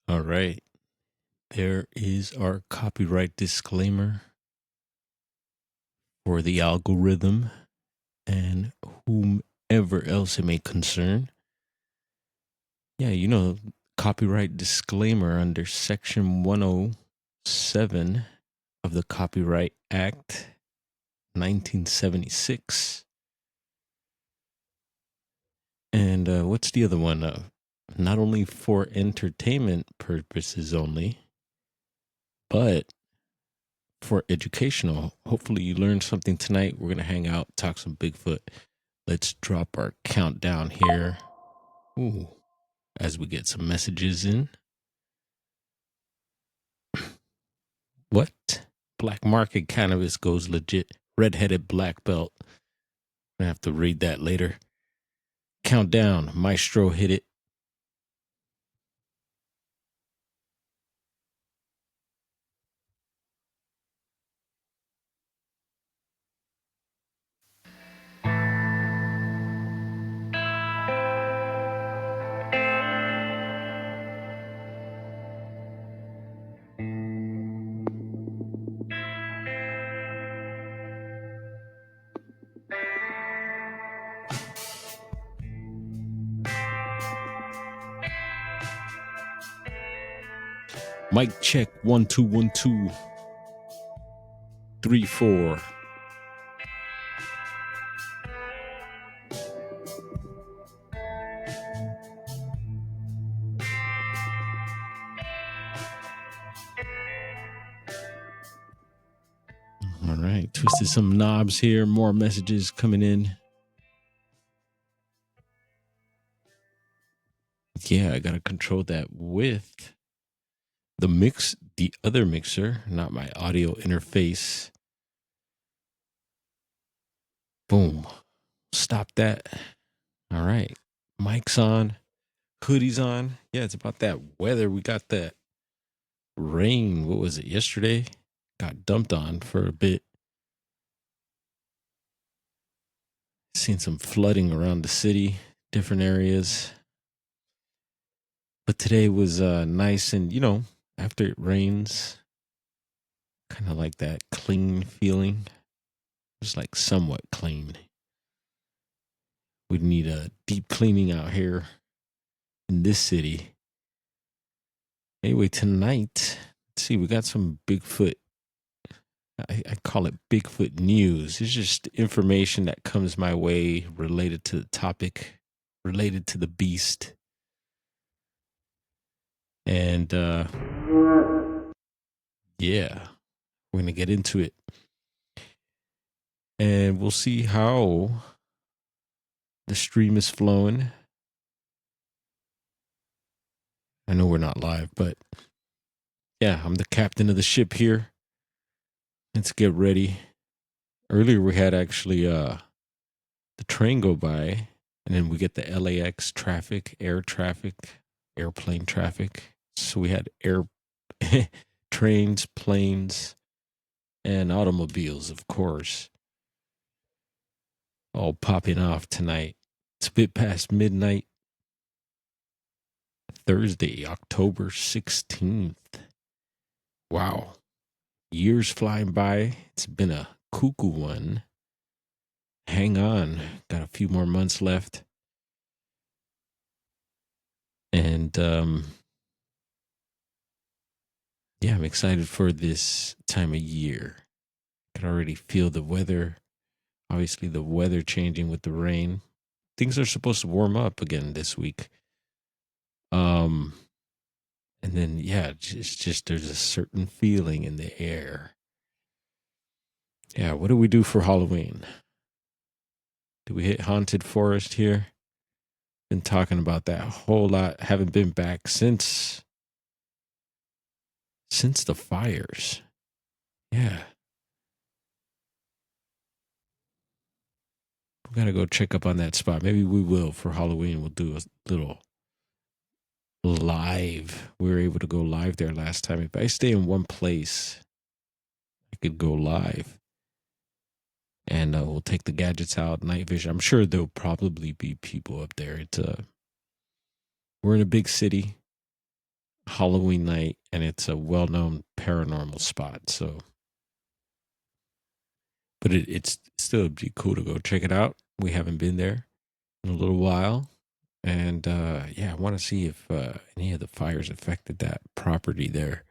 All right. There is our copyright disclaimer for the algorithm and whomever else it may concern. Yeah, copyright disclaimer under Section 107 of the Copyright Act 1976. And what's the other one? Not only for entertainment purposes only, but for educational. Hopefully, you learned something tonight. We're going to hang out, talk some Bigfoot. Let's drop our countdown here. Ooh, as we get some messages in. What? Black market cannabis goes legit. Redheaded black belt. I have to read that later. Countdown. Maestro hit it. Mic check. 1 2 1 2 3 4. All right, twisted some knobs here. More messages coming in. Yeah, I gotta control that with the other mixer, not my audio interface. Boom. Stop that. All right. Mic's on, hoodies on. Yeah, it's about that weather. We got that rain. What was it, yesterday? Got dumped on for a bit. Seen some flooding around the city, different areas. But today was nice, and after it rains, kind of like that clean feeling. Just like somewhat clean. We need a deep cleaning out here in this city. Anyway, tonight, let's see, we got some Bigfoot. I call it Bigfoot news. It's just information that comes my way related to the topic, related to the beast. And yeah, we're going to get into it. And we'll see how the stream is flowing. I know we're not live, but yeah, I'm the captain of the ship here. Let's get ready. Earlier we had actually the train go by, and then we get the LAX traffic, air traffic, airplane traffic. So we had air trains, planes, and automobiles, of course, all popping off tonight. It's a bit past midnight. Thursday, October 16th. Wow. Years flying by. It's been a cuckoo one. Hang on. Got a few more months left. And yeah, I'm excited for this time of year. I can already feel the weather. Obviously, the weather changing with the rain. Things are supposed to warm up again this week. And then yeah, it's just there's a certain feeling in the air. Yeah, what do we do for Halloween? Do we hit haunted forest here? Been talking about that a whole lot. Haven't been back since the fires. Yeah. We gotta go check up on that spot. Maybe we will for Halloween. We'll do a little live. We were able to go live there last time. If I stay in one place, I could go live. And we'll take the gadgets out, night vision. I'm sure there'll probably be people up there. We're in a big city. Halloween night, and it's a well-known paranormal spot. So, but it's still be cool to go check it out. We haven't been there in a little while, and yeah, I want to see if any of the fires affected that property there.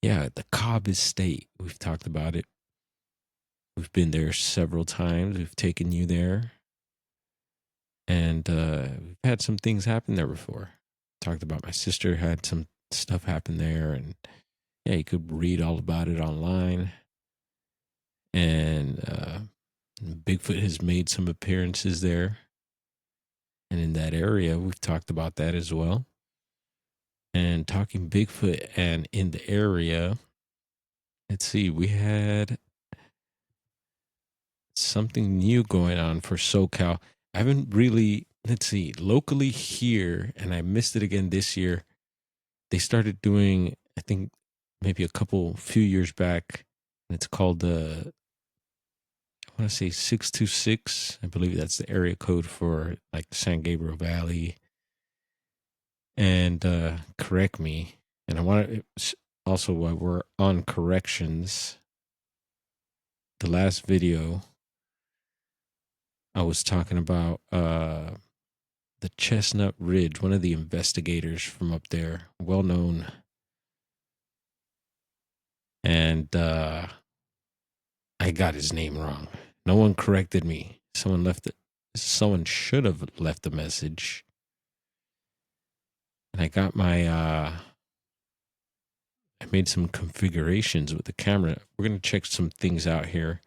Yeah, the Cobb Estate. We've talked about it. We've been there several times. We've taken you there, and we've had some things happen there before. Talked about my sister had some stuff happen there, and yeah, you could read all about it online. And Bigfoot has made some appearances there, and in that area, we've talked about that as well. And talking Bigfoot and in the area, let's see, we had something new going on for SoCal. I haven't really, let's see, locally here, and I missed it again this year. They started doing, I think, maybe few years back, and it's called the, I want to say 626. I believe that's the area code for like San Gabriel Valley. And correct me. And I want to also, while we're on corrections, the last video I was talking about the Chestnut Ridge, one of the investigators from up there, well known. And I got his name wrong. No one corrected me. Someone should have left a message. And I got I made some configurations with the camera. We're going to check some things out here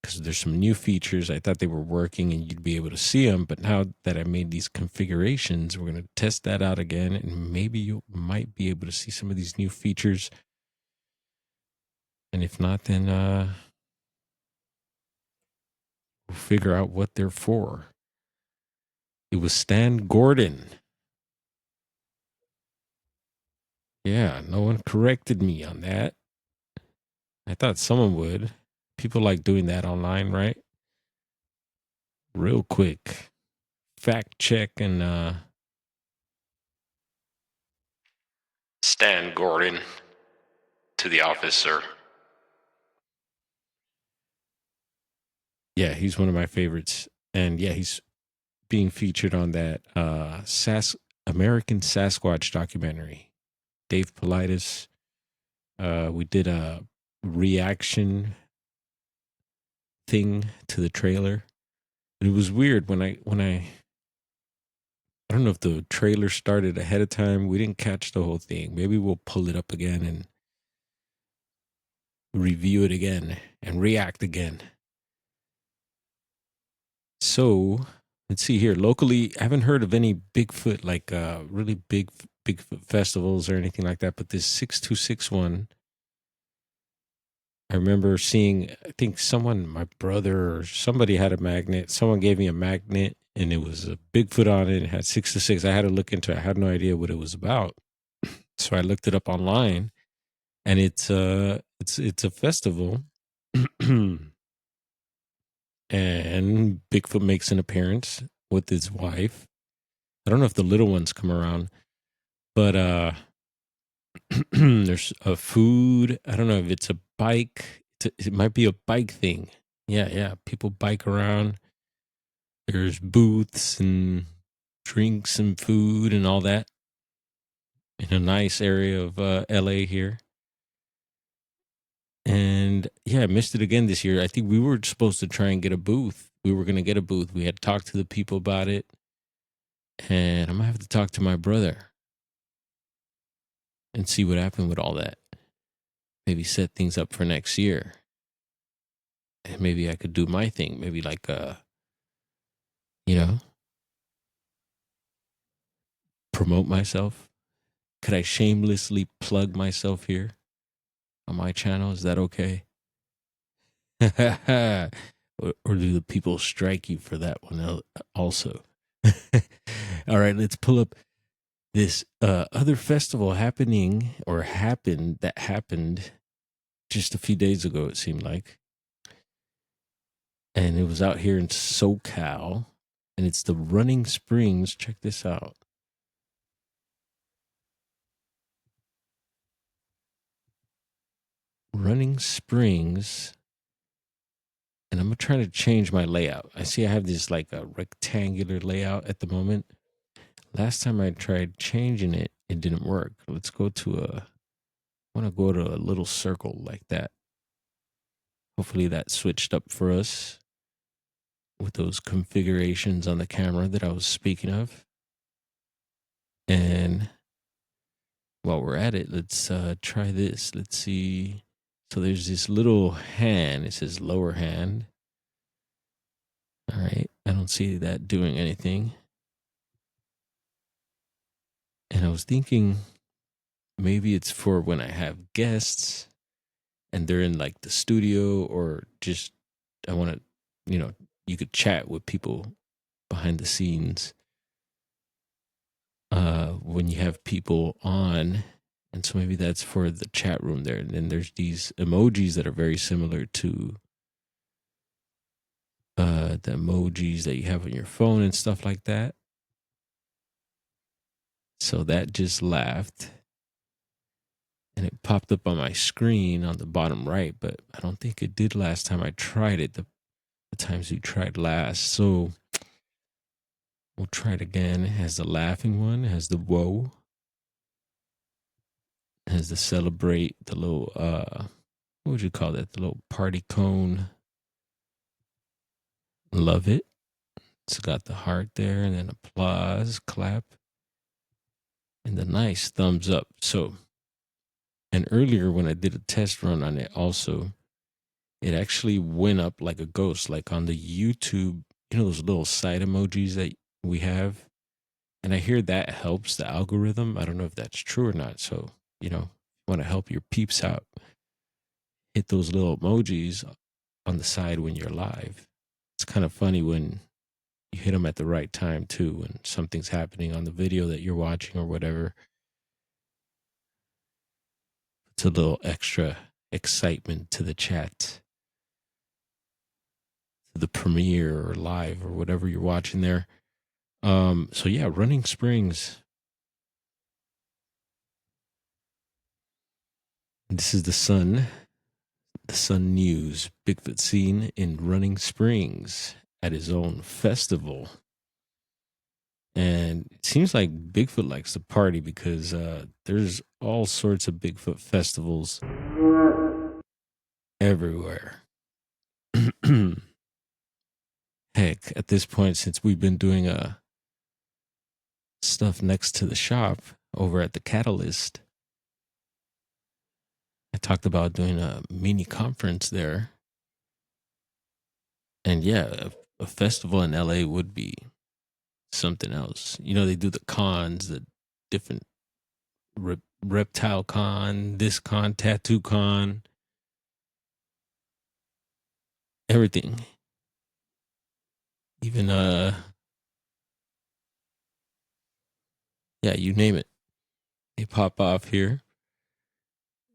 because there's some new features. I thought they were working and you'd be able to see them. But now that I made these configurations, we're going to test that out again. And maybe you might be able to see some of these new features. And if not, then we'll figure out what they're for. It was Stan Gordon. Yeah, no one corrected me on that. I thought someone would. People like doing that online, right? Real quick. Fact check and Stan Gordon to the office, sir. Yeah, he's one of my favorites. And yeah, he's being featured on that American Sasquatch documentary. Dave Politis. We did a reaction thing to the trailer. And it was weird when I don't know if the trailer started ahead of time. We didn't catch the whole thing. Maybe we'll pull it up again and review it again and react again. So let's see here. Locally, I haven't heard of any Bigfoot, like really big Bigfoot festivals or anything like that. But this 626 one, I remember seeing, I think my brother or somebody had a magnet. Someone gave me a magnet and it was a Bigfoot on it. It had 626. I had to look into it. I had no idea what it was about. So I looked it up online and it's a festival. And Bigfoot makes an appearance with his wife. I don't know if the little ones come around, but there's a food. I don't know if it's a bike. It might be a bike thing. Yeah. People bike around. There's booths and drinks and food and all that in a nice area of LA here. And yeah, I missed it again this year. I think we were supposed to try and get a booth. We were going to get a booth. We had talked to the people about it. And I'm going to have to talk to my brother and see what happened with all that. Maybe set things up for next year. And maybe I could do my thing. Maybe like, promote myself. Could I shamelessly plug myself here on my channel? Is that okay? or do the people strike you for that one also? All right, let's pull up this other festival happened just a few days ago, it seemed like. And it was out here in SoCal. And it's the Running Springs. Check this out. Running Springs, and I'm trying to change my layout. I see I have this like a rectangular layout at the moment. Last time I tried changing it, it didn't work. Let's go to a, I want to go to a little circle like that. Hopefully that switched up for us with those configurations on the camera that I was speaking of. And while we're at it, let's try this. Let's see. So there's this little hand. It says lower hand. All right. I don't see that doing anything. And I was thinking maybe it's for when I have guests and they're in like the studio, or just I want to, you could chat with people behind the scenes when you have people on. And so maybe that's for the chat room there. And then there's these emojis that are very similar to the emojis that you have on your phone and stuff like that. So that just laughed. And it popped up on my screen on the bottom right, but I don't think it did last time I tried it, the times we tried last. So we'll try it again. It has the laughing one, it has the whoa, it has the celebrate, the little, what would you call that? The little party cone. Love it. It's got the heart there, and then applause, clap, and the nice thumbs up. So, and earlier when I did a test run on it, also, it actually went up like a ghost, like on the YouTube, those little side emojis that we have. And I hear that helps the algorithm. I don't know if that's true or not. So, want to help your peeps out, hit those little emojis on the side when you're live. It's kind of funny when you hit them at the right time too, when something's happening on the video that you're watching or whatever. It's a little extra excitement to the chat, to the premiere or live or whatever you're watching there. So yeah, Running Springs. This is the Sun. The Sun News. Bigfoot seen in Running Springs at his own festival. And it seems like Bigfoot likes to party because there's all sorts of Bigfoot festivals everywhere. Heck, at this point, since we've been doing stuff next to the shop over at the Catalyst, I talked about doing a mini conference there. And yeah, a festival in LA would be something else. They do the cons, the different reptile con, this con, tattoo con, everything. Even yeah, you name it. They pop off here.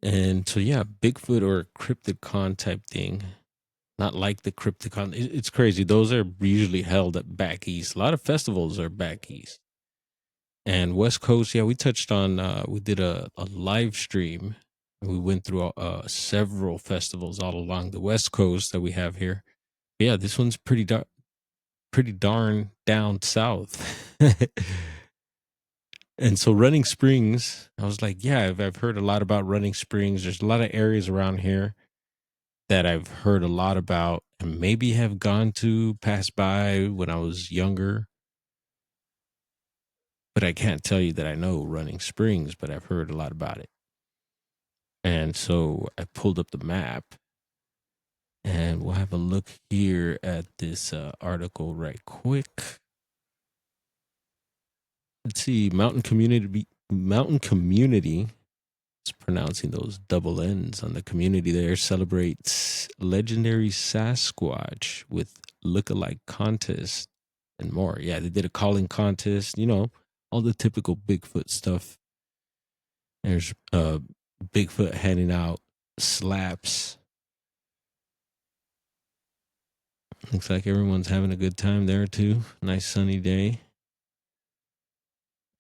And so yeah, Bigfoot or Crypticon type thing. Not like the Crypticon. It's crazy. Those are usually held at back east. A lot of festivals are back east. And West Coast, yeah, we touched on, we did a live stream. We went through several festivals all along the West Coast that we have here. But yeah, this one's pretty darn down south. And so Running Springs, I was like, yeah, I've heard a lot about Running Springs. There's a lot of areas around here that I've heard a lot about and maybe have gone to, pass by when I was younger. But I can't tell you that I know Running Springs, but I've heard a lot about it. And so I pulled up the map, and we'll have a look here at this article right quick. Let's see, Mountain Community. It's pronouncing those double N's on the community there. Celebrates legendary Sasquatch with lookalike contest and more. Yeah, they did a calling contest. All the typical Bigfoot stuff. There's Bigfoot handing out slaps. Looks like everyone's having a good time there too. Nice sunny day.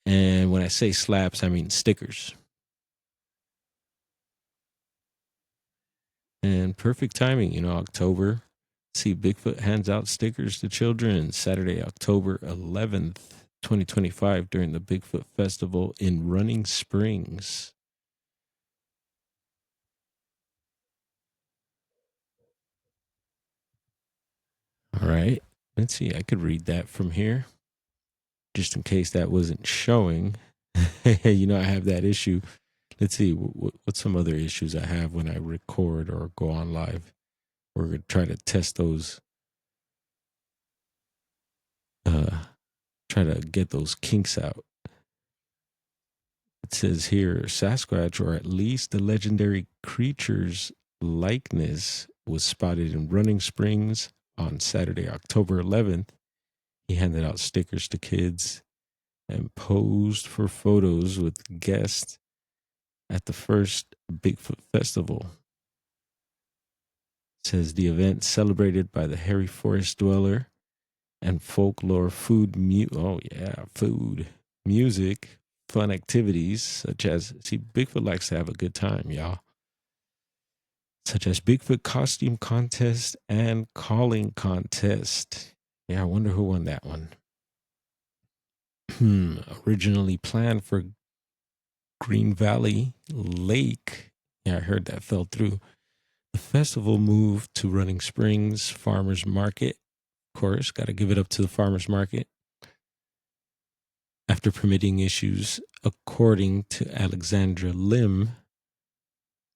And when I say slaps, I mean stickers. And perfect timing, October. See, Bigfoot hands out stickers to children Saturday, October 11th, 2025, during the Bigfoot Festival in Running Springs. All right. Let's see. I could read that from here just in case that wasn't showing. I have that issue. Let's see. What's some other issues I have when I record or go on live? We're going to try to test those, uh, try to get those kinks out. It says here Sasquatch, or at least the legendary creature's likeness, was spotted in Running Springs on Saturday, October 11th. He handed out stickers to kids and posed for photos with guests at the first Bigfoot Festival. It says the event celebrated by the hairy forest dweller and folklore food music, fun activities such as Bigfoot likes to have a good time, y'all. Such as Bigfoot costume contest and calling contest. Yeah, I wonder who won that one. Originally planned for Green Valley Lake. Yeah, I heard that fell through. The festival moved to Running Springs Farmers Market. Of course, got to give it up to the Farmers Market. After permitting issues, according to Alexandra Lim,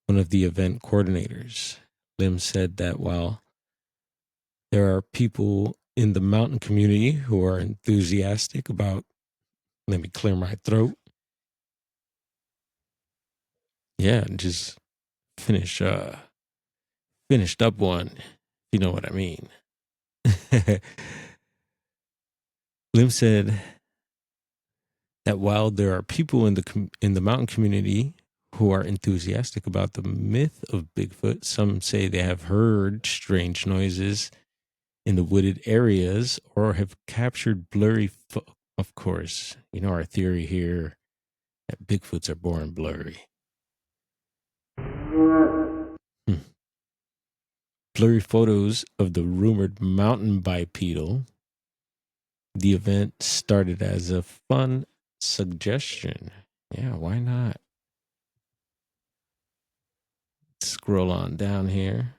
one of the event coordinators. Lim said that while there are people in the mountain community who are enthusiastic about, let me clear my throat. Yeah, just finish finished up one, if you know what I mean. Lim said that while there are people in the mountain community who are enthusiastic about the myth of Bigfoot, some say they have heard strange noises in the wooded areas or have captured of course, our theory here that Bigfoots are born blurry. Blurry photos of the rumored mountain bipedal. The event started as a fun suggestion. Yeah, why not? Scroll on down here.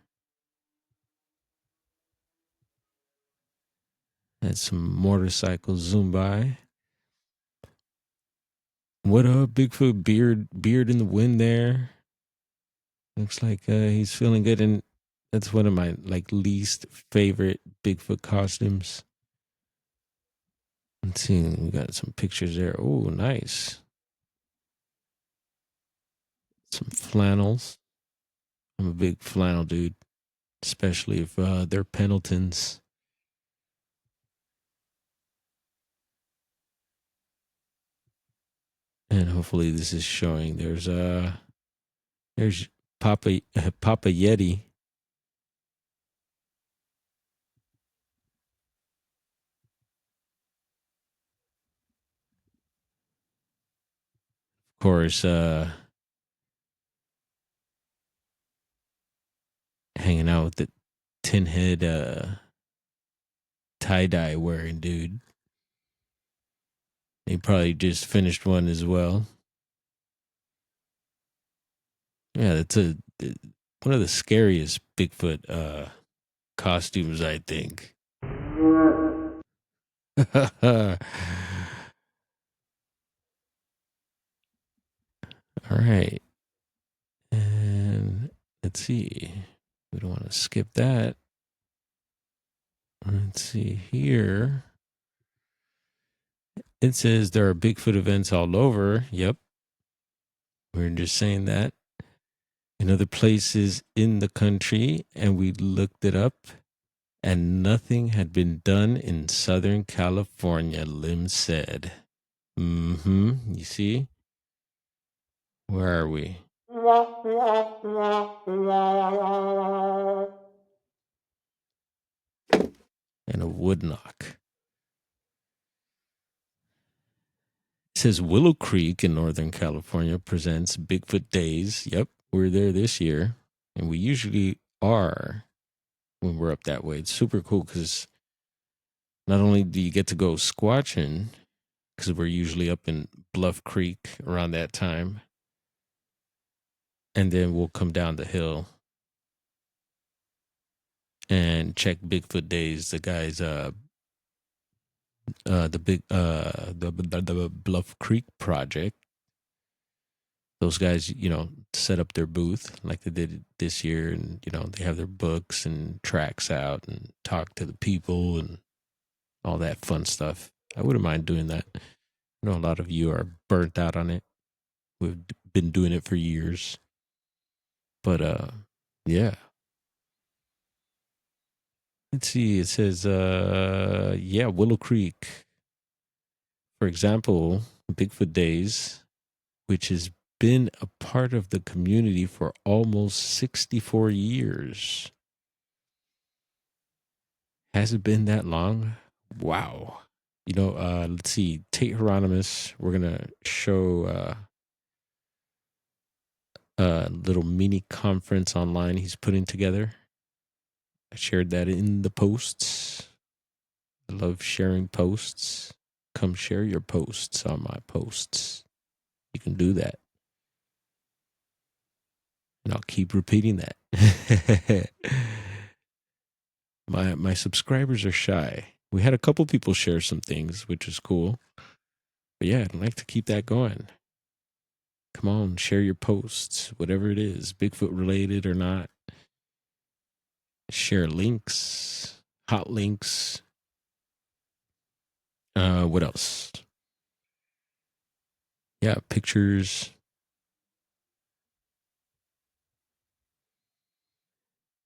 Had some motorcycles zoom by. What up, Bigfoot beard in the wind there? Looks like he's feeling good, and that's one of my least favorite Bigfoot costumes. Let's see, we got some pictures there. Oh, nice. Some flannels. I'm a big flannel dude, especially if they're Pendletons. And hopefully this is showing. There's Papa Yeti. Of course, hanging out with the tin head tie-dye wearing dude. He probably just finished one as well. Yeah, that's one of the scariest Bigfoot costumes, I think. All right. And let's see. We don't want to skip that. Let's see here. It says there are Bigfoot events all over. Yep. We're just saying that. In other places in the country, and we looked it up, and nothing had been done in Southern California, Lim said. You see? Where are we? And a wood knock. It says Willow Creek in Northern California presents Bigfoot Days. Yep, we're there this year. And we usually are when we're up that way. It's super cool because not only do you get to go squatching, because we're usually up in Bluff Creek around that time, and then we'll come down the hill and check Bigfoot Days. The guys, the Bluff Creek project. Those guys, set up their booth like they did this year, and they have their books and tracks out and talk to the people and all that fun stuff. I wouldn't mind doing that. I know a lot of you are burnt out on it. We've been doing it for years, but yeah. Let's see. It says, yeah, Willow Creek, for example, Bigfoot Days, which has been a part of the community for almost 64 years. Has it been that long? Wow. Let's see. Tate Hieronymus, we're going to show a little mini conference online he's putting together. I shared that in the posts. I love sharing posts. Come share your posts on my posts. You can do that. And I'll keep repeating that. My subscribers are shy. We had a couple people share some things, which is cool. But yeah, I'd like to keep that going. Come on, share your posts, whatever it is, Bigfoot related or not. Share links, hot links. What else? Yeah, pictures.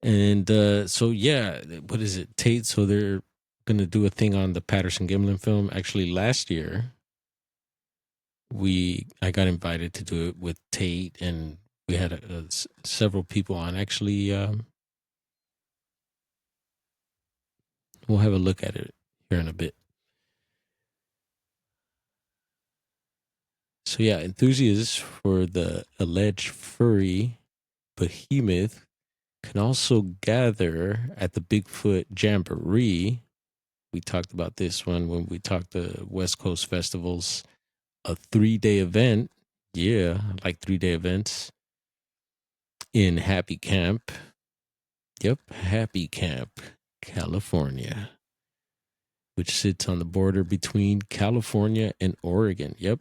And so yeah, what is it? Tate. So they're gonna do a thing on the Patterson Gimlin film. Actually, last year I got invited to do it with Tate, and we had several people on. Actually, we'll have a look at it here in a bit. So yeah, enthusiasts for the alleged furry behemoth can also gather at the Bigfoot Jamboree. We talked about this one when we talked the West Coast festivals, a 3-day event. Yeah, I like 3-day events in Happy Camp. Yep, Happy Camp, California, which sits on the border between California and Oregon. Yep,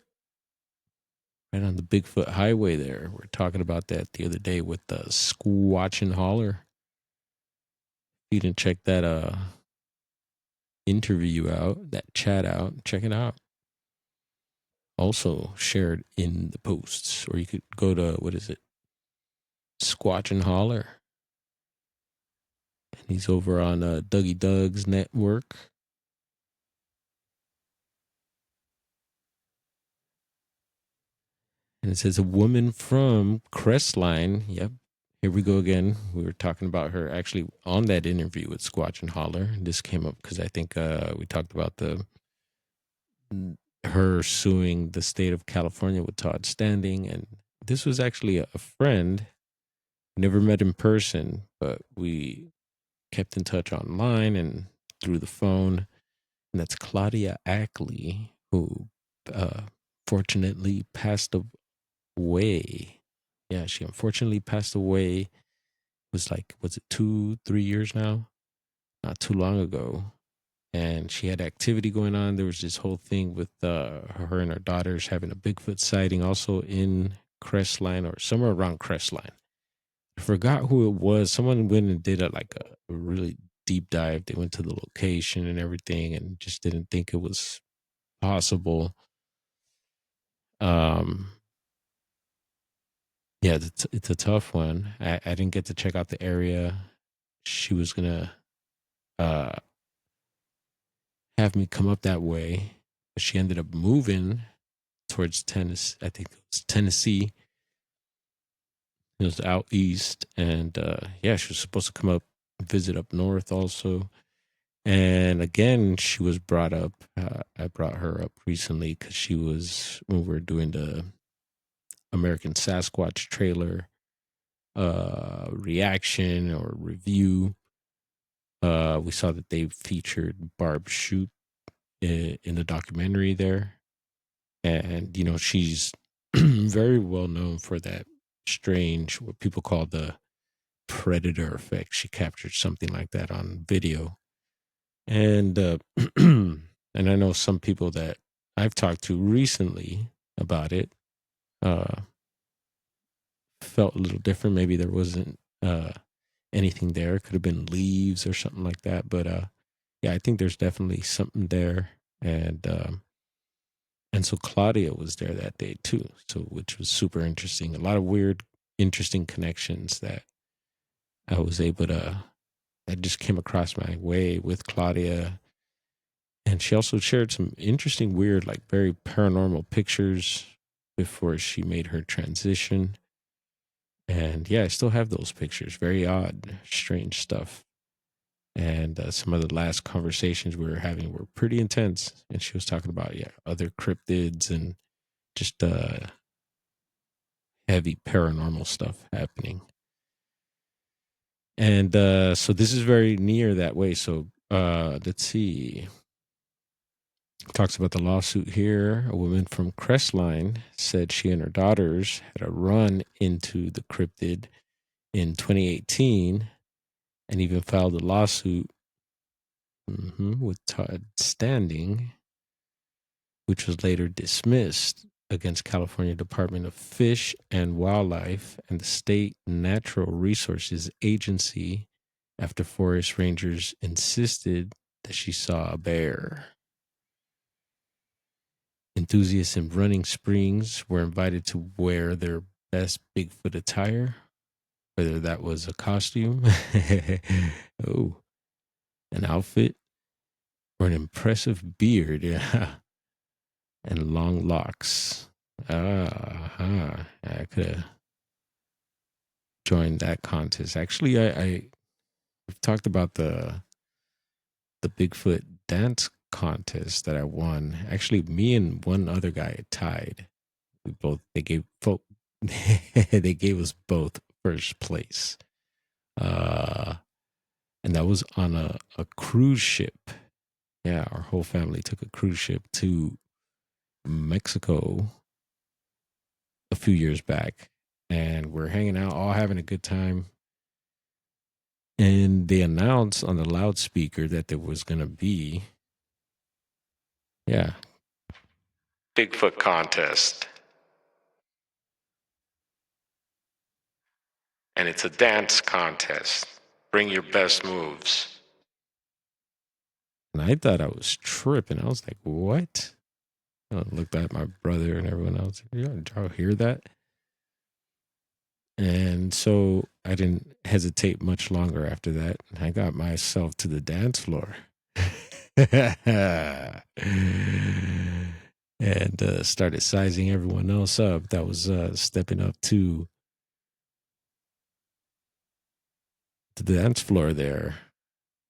right on the Bigfoot Highway there. We are talking about that the other day with the Squatch and Holler. If you didn't check that interview out, that chat out, check it out. Also shared in the posts, or you could go to, what is it? Squatch and Holler. And he's over on Dougie Doug's network. And it says a woman from Crestline. Yep. Here we go again. We were talking about her actually on that interview with Squatch and Holler. This came up because I think we talked about her suing the state of California with Todd Standing. And this was actually a friend. Never met in person, but we kept in touch online and through the phone. And that's Claudia Ackley, who fortunately passed away. Yeah, she unfortunately passed away. It was it 2-3 years now? Not too long ago. And she had activity going on. There was this whole thing with her and her daughters having a Bigfoot sighting also in Crestline or somewhere around Crestline. I forgot who it was. Someone went and did a really deep dive. They went to the location and everything and just didn't think it was possible. Yeah, it's a tough one. I didn't get to check out the area. She was gonna have me come up that way, but she ended up moving towards Tennessee. I think it was Tennessee. It was out east, and yeah, she was supposed to come up and visit up north also. And again, she was brought up. I brought her up recently because she was when we were doing the American Sasquatch trailer reaction or review. We saw that they featured Barb Shoop in the documentary there, and she's very well known for that strange, what people call the predator effect. She captured something like that on video, and and I know some people that I've talked to recently about it uh, felt a little different. Maybe there wasn't anything there. It could have been leaves or something like that. But yeah, I think there's definitely something there. And so Claudia was there that day too. So which was super interesting. A lot of weird, interesting connections that I was able to that just came across my way with Claudia. And she also shared some interesting, weird, like very paranormal pictures before she made her transition. And yeah, I still have those pictures. Very odd, strange stuff. And some of the last conversations we were having were pretty intense. And she was talking about, yeah, other cryptids and just heavy paranormal stuff happening. And so this is very near that way. So let's see. Talks about the lawsuit here. A woman from Crestline said she and her daughters had a run into the cryptid in 2018 and even filed a lawsuit with Todd Standing, which was later dismissed against California Department of Fish and Wildlife and the State Natural Resources Agency after forest rangers insisted that she saw a bear. Enthusiasts in Running Springs were invited to wear their best Bigfoot attire, whether that was a costume, oh, an outfit, or an impressive beard, yeah, and long locks. I could have joined that contest. Actually, we've talked about the Bigfoot dance contest that I won. Actually, me and one other guy tied. They gave they gave us both first place. Uh and that was on a cruise ship. Yeah, our whole family took a cruise ship to Mexico a few years back, and we're hanging out, all having a good time. And they announced on the loudspeaker that there was going to be, yeah, Bigfoot contest. And it's a dance contest. Bring your best moves. And I thought I was tripping. I was like, what? I looked at my brother and everyone else. Did y'all hear that? And so I didn't hesitate much longer after that. I got myself to the dance floor. And started sizing everyone else up that was stepping up to the dance floor there.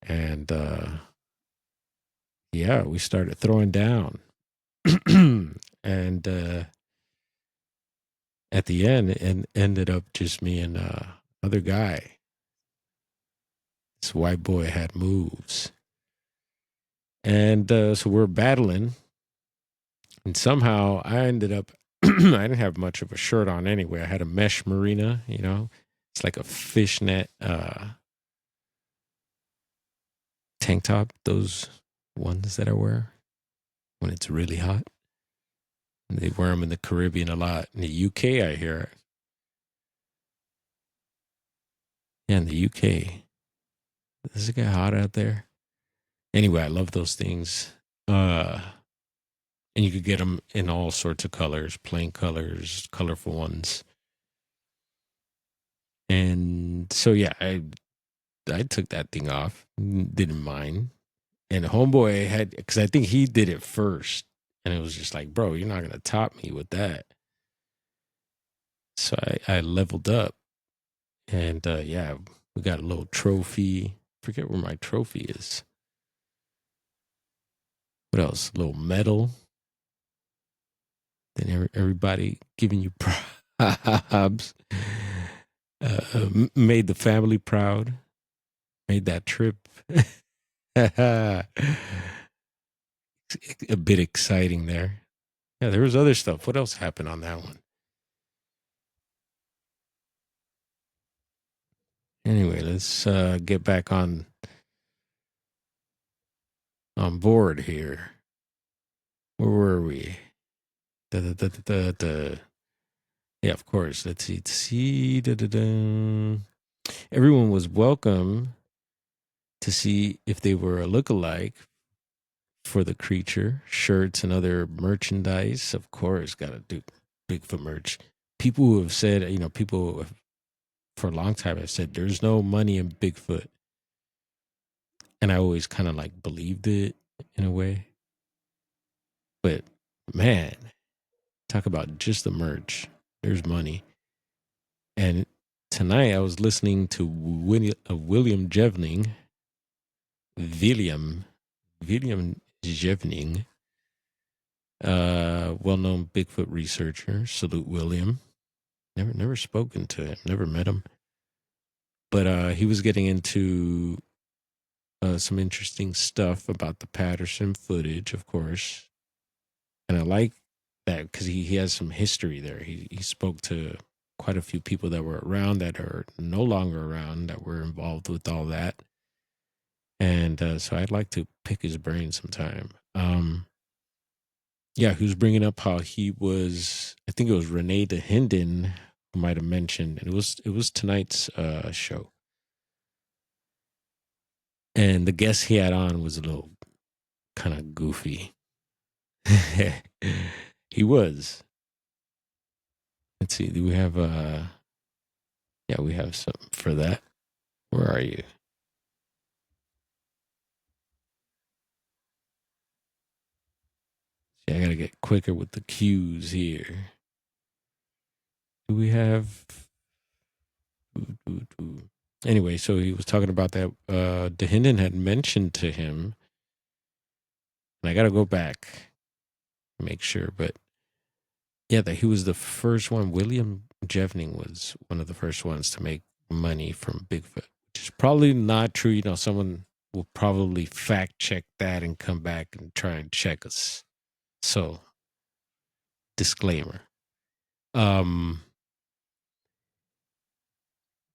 And yeah, we started throwing down. And at the end, it ended up just me and other guy. This white boy had moves. And so we're battling. And somehow I ended up, I didn't have much of a shirt on anyway. I had a mesh marina, it's like a fishnet tank top, those ones that I wear when it's really hot. And they wear them in the Caribbean a lot. In the UK, I hear. Yeah, in the UK. Does it get hot out there? Anyway, I love those things. And you could get them in all sorts of colors, plain colors, colorful ones. And so, yeah, I took that thing off, didn't mind. And homeboy had, because I think he did it first. And it was just like, bro, you're not going to top me with that. So I leveled up. And yeah, we got a little trophy. Forget where my trophy is. What else? A little medal. Then everybody giving you props. Made the family proud. Made that trip a bit exciting there. Yeah, there was other stuff. What else happened on that one? Anyway, let's get back on board here. Where were we? Da, da, da, da, da, da. Yeah, of course. Let's see. Da, da, da. Everyone was welcome to see if they were a look-alike for the creature. Shirts and other merchandise, of course, got to do Bigfoot merch. People who have said, people have, for a long time have said there's no money in Bigfoot, and I always kind of like believed it in a way. But man, talk about just the merch. There's money. And tonight I was listening to William Jevning, William William Jevning, well-known Bigfoot researcher. Salute William. Never spoken to him. Never met him. But he was getting into some interesting stuff about the Patterson footage, of course. And I like that because he has some history there. He spoke to quite a few people that were around that are no longer around that were involved with all that. And so I'd like to pick his brain sometime. Yeah, he was bringing up how he was. I think it was Renee DeHinden who might have mentioned, and it was tonight's show. And the guest he had on was a little kind of goofy. He was. Let's see. Do we have yeah, we have something for that. Where are you? See, I gotta get quicker with the cues here. Do we have anyway, so he was talking about that DeHinden had mentioned to him, and I gotta go back and make sure, but yeah, that he was the first one. William Jevning was one of the first ones to make money from Bigfoot, which is probably not true. Someone will probably fact check that and come back and try and check us. So, disclaimer. Um,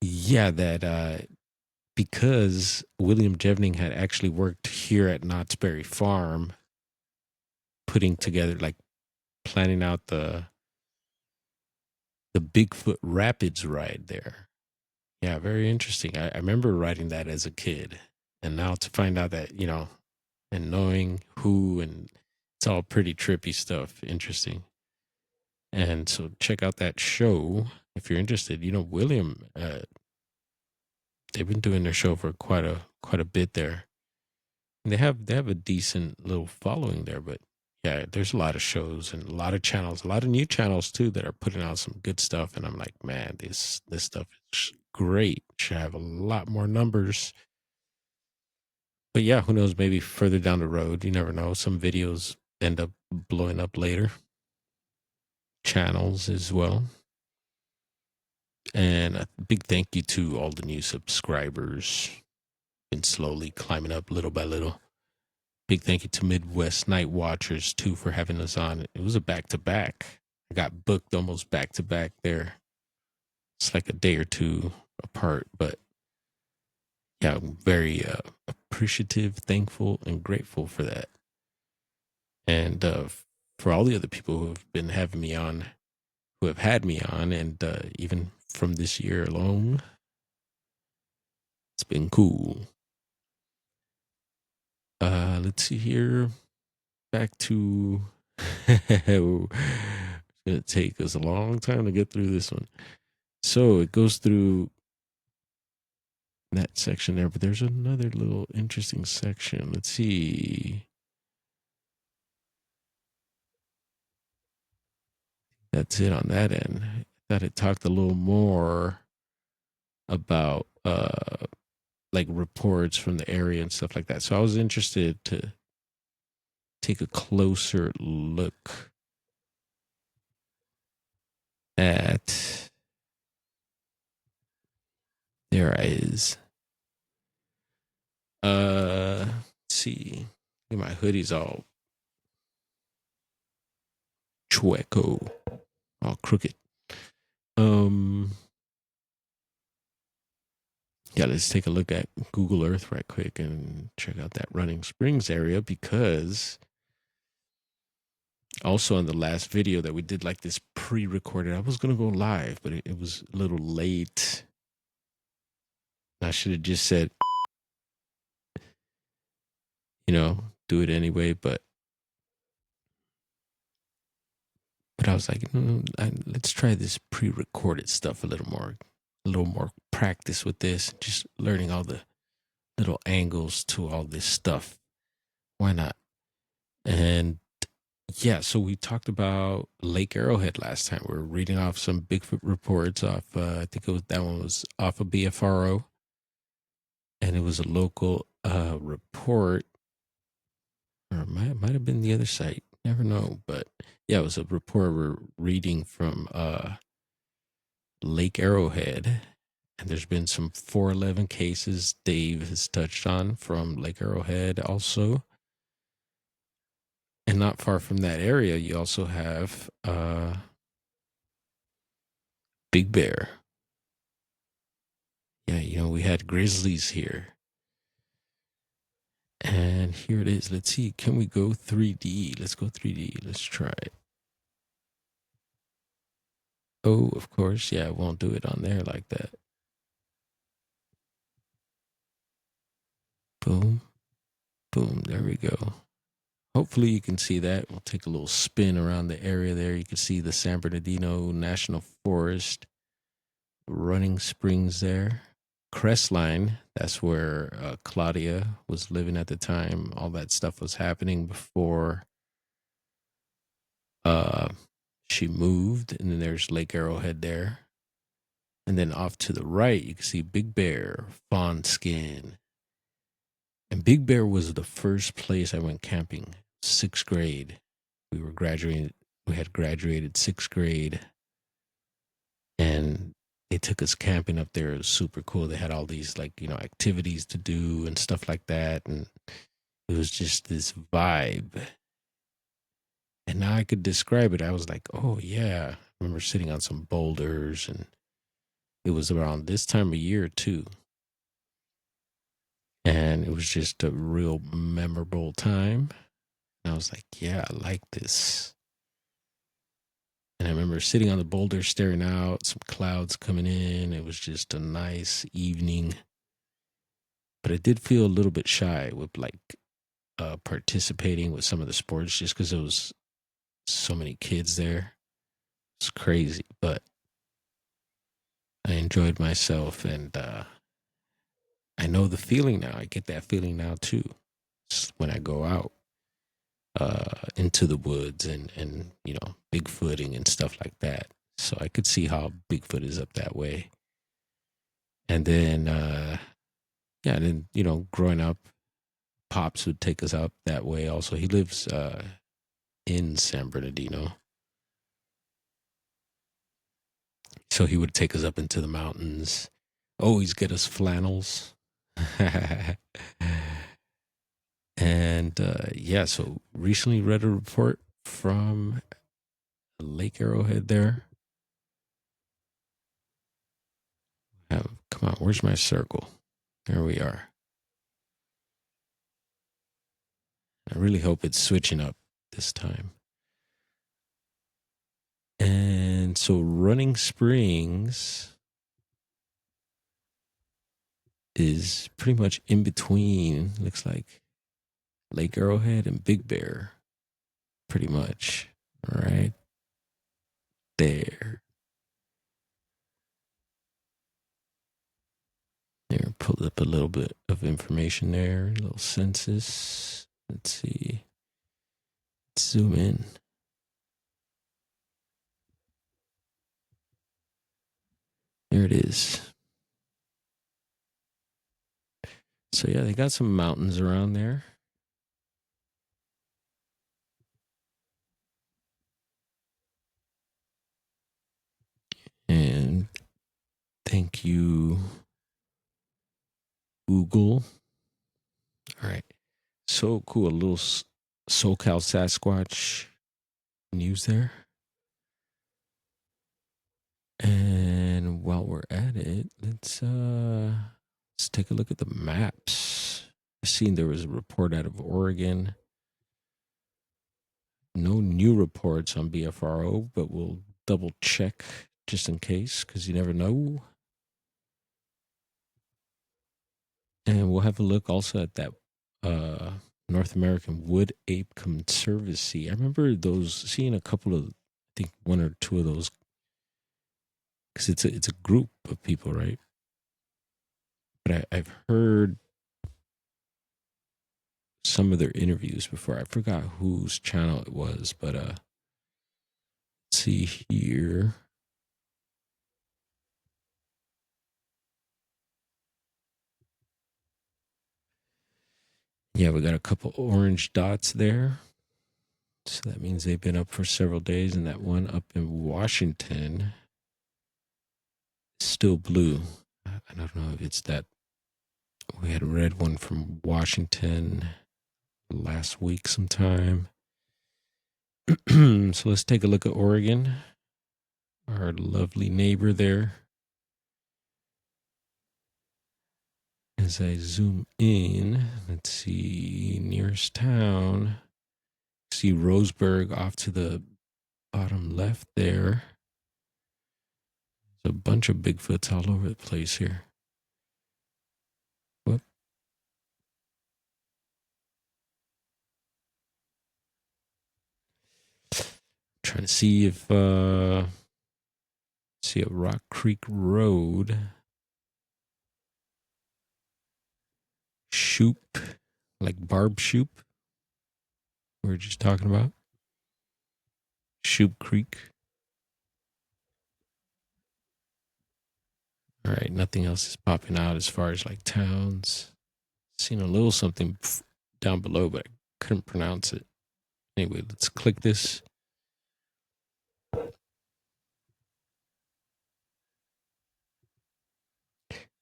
yeah, that because William Jevning had actually worked here at Knott's Berry Farm, putting together, like, planning out the Bigfoot Rapids ride there. Yeah, very interesting. I remember writing that as a kid, and now to find out that and knowing who, and it's all pretty trippy stuff. Interesting. And so check out that show if you're interested. William, they've been doing their show for quite a bit there. And they have a decent little following there, but yeah, there's a lot of shows and a lot of channels, a lot of new channels too that are putting out some good stuff. And I'm like, man, this stuff is great. Should have a lot more numbers. But yeah, who knows? Maybe further down the road, you never know. Some videos end up blowing up later. Channels as well. And a big thank you to all the new subscribers. Been slowly climbing up little by little. Big thank you to Midwest Night Watchers too for having us on. It was a back to back. I got booked almost back to back there. It's like a day or two apart, but yeah, I'm very appreciative, thankful, and grateful for that. And for all the other people who have been having me on, who have had me on, and even from this year alone, it's been cool. Let's see here. Back to it's gonna take us a long time to get through this one. So it goes through that section there, but there's another little interesting section. Let's see. That's it on that end. I thought it talked a little more about like reports from the area and stuff like that. So I was interested to take a closer look at There is. Let's see. My hoodie's all chueco, all crooked. Um, yeah, let's take a look at Google Earth right quick and check out that Running Springs area, because also on the last video that we did, like this pre-recorded, I was gonna go live, but it was a little late. I should have just said, do it anyway, but I was like, let's try this pre-recorded stuff a little more practice with this, just learning all the little angles to all this stuff. Why not? And yeah, so we talked about Lake Arrowhead last time. We were reading off some Bigfoot reports off. I think that one was off of BFRO, and it was a local report, or might have been the other site. Never know, but yeah, it was a report we're reading from Lake Arrowhead, and there's been some 411 cases Dave has touched on from Lake Arrowhead also. And not far from that area, you also have Big Bear. Yeah, we had grizzlies here. And here it is. Let's see. Can we go 3D? Let's go 3D. Let's try it. Oh, of course. Yeah, I won't do it on there like that. Boom. Boom. There we go. Hopefully you can see that. We'll take a little spin around the area there. You can see the San Bernardino National Forest, Running Springs there. Crestline, that's where Claudia was living at the time. All that stuff was happening before uh, she moved. And then there's Lake Arrowhead there. And then off to the right, you can see Big Bear, Fawn Skin. And Big Bear was the first place I went camping, 6th grade. We were graduating. We had graduated 6th grade, and they took us camping up there. It was super cool. They had all these activities to do and stuff like that, and it was just this vibe. And now I could describe it. I was like, oh yeah. I remember sitting on some boulders, and it was around this time of year too. And it was just a real memorable time. And I was like, yeah, I like this. And I remember sitting on the boulder staring out, some clouds coming in. It was just a nice evening. But I did feel a little bit shy with participating with some of the sports, just because there was so many kids there. It's crazy, but I enjoyed myself, and I know the feeling now. I get that feeling now too when I go out into the woods and Bigfooting and stuff like that. So I could see how Bigfoot is up that way. And then growing up, Pops would take us out that way. Also, he lives in San Bernardino, so he would take us up into the mountains. Always get us flannels. And so recently read a report from Lake Arrowhead there. Come on, where's my circle? There we are. I really hope it's switching up this time. And so Running Springs is pretty much in between, looks like Lake Arrowhead and Big Bear, pretty much. Right there. There, pulled up a little bit of information there, a little census. Let's see. Let's zoom in. There it is. So yeah, they got some mountains around there. And thank you Google. All right. So cool. A little SoCal Sasquatch news there. And while we're at it, let's take a look at the maps. I seen there was a report out of Oregon. No new reports on BFRO, but we'll double check just in case, because you never know. And we'll have a look also at that North American Wood Ape Conservancy. I remember seeing a couple of, I think one or two of those, because it's a group of people, right? But I've heard some of their interviews before. I forgot whose channel it was, but let's see here. Yeah, we got a couple orange dots there. So that means they've been up for several days, and that one up in Washington is still blue. I don't know if it's that. We had a red one from Washington last week sometime. So let's take a look at Oregon, our lovely neighbor there. As I zoom in, let's see, nearest town. See Roseburg off to the bottom left there. There's a bunch of Bigfoots all over the place here. Whoop. Trying to see if see a Rock Creek Road. Shoop, like Barb Shoop. We were just talking about. Shoop Creek. All right, nothing else is popping out as far as like towns. Seen a little something down below, but I couldn't pronounce it. Anyway, let's click this.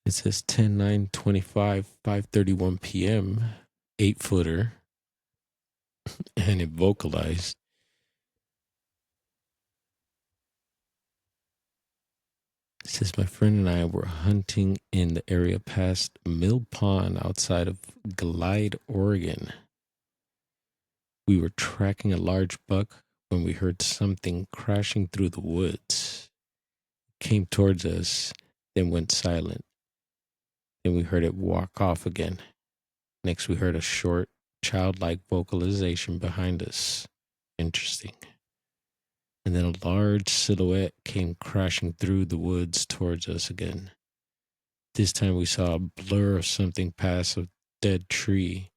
It says 10/9/25, 5:31 p.m. 8-footer, and it vocalized. It says my friend and I were hunting in the area past Mill Pond outside of Glide, Oregon. We were tracking a large buck when we heard something crashing through the woods. It came towards us, then went silent. Then we heard it walk off again. Next, we heard a short, childlike vocalization behind us. Interesting. And then a large silhouette came crashing through the woods towards us again. This time we saw a blur of something pass a dead tree,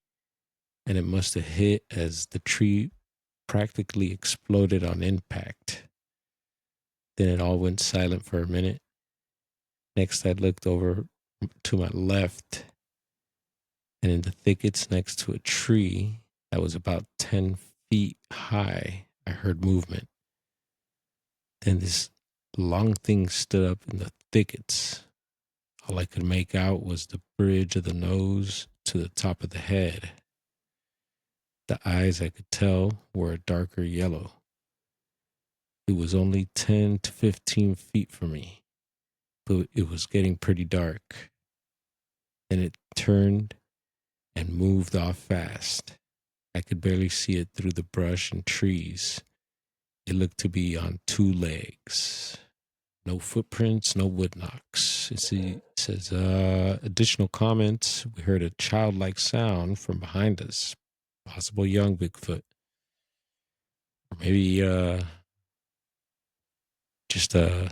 and it must have hit as the tree practically exploded on impact. Then it all went silent for a minute. Next, I looked over to my left, and in the thickets next to a tree that was about 10 feet high, I heard movement. Then this long thing stood up in the thickets. All I could make out was the bridge of the nose to the top of the head. The eyes, I could tell, were a darker yellow. It was only 10 to 15 feet from me, but it was getting pretty dark. Then it turned and moved off fast. I could barely see it through the brush and trees. It looked to be on two legs. No footprints, no wood knocks. It says, additional comments. We heard a childlike sound from behind us. Possible young Bigfoot. Or maybe just a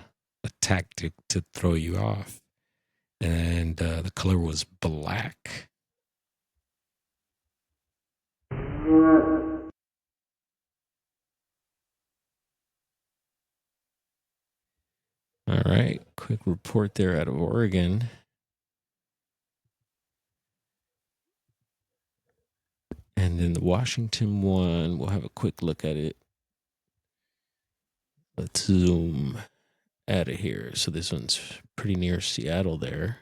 tactic to throw you off. And the color was black. All right, quick report there out of Oregon. And then the Washington one, we'll have a quick look at it. Let's zoom out of here. So this one's pretty near Seattle there.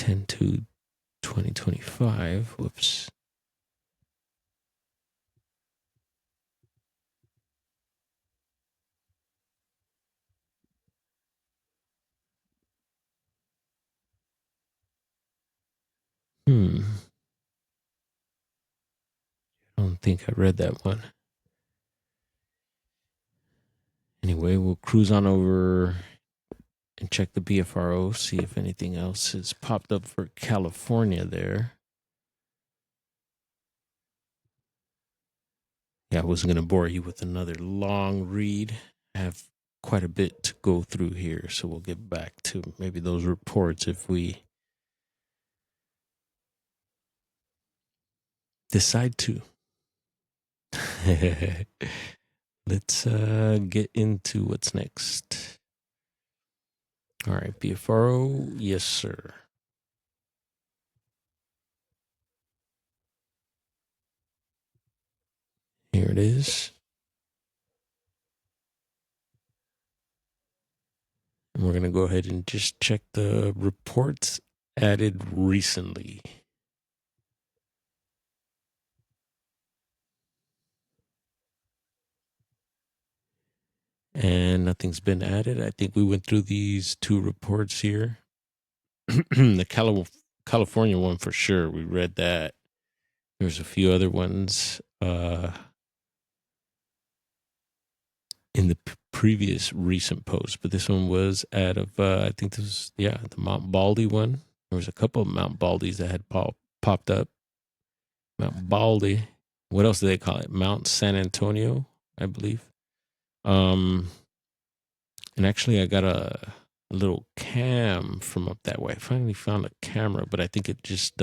10/2/2025. Whoops. I don't think I read that one. Anyway, we'll cruise on over and check the BFRO, see if anything else has popped up for California there. Yeah, I wasn't going to bore you with another long read. I have quite a bit to go through here, so we'll get back to maybe those reports if we decide to. Let's get into what's next. All right, BFRO, yes, sir. Here it is. And we're going to go ahead and just check the reports added recently. And nothing's been added. I think we went through these two reports here. The California one for sure. We read that. There's a few other ones in the previous recent post, but this one was out of I think this was the Mount Baldy one. There was a couple of Mount Baldys that had popped up. Mount Baldy. What else do they call it? Mount San Antonio, I believe. And actually, I got a little cam from up that way. I finally found a camera, but I think it just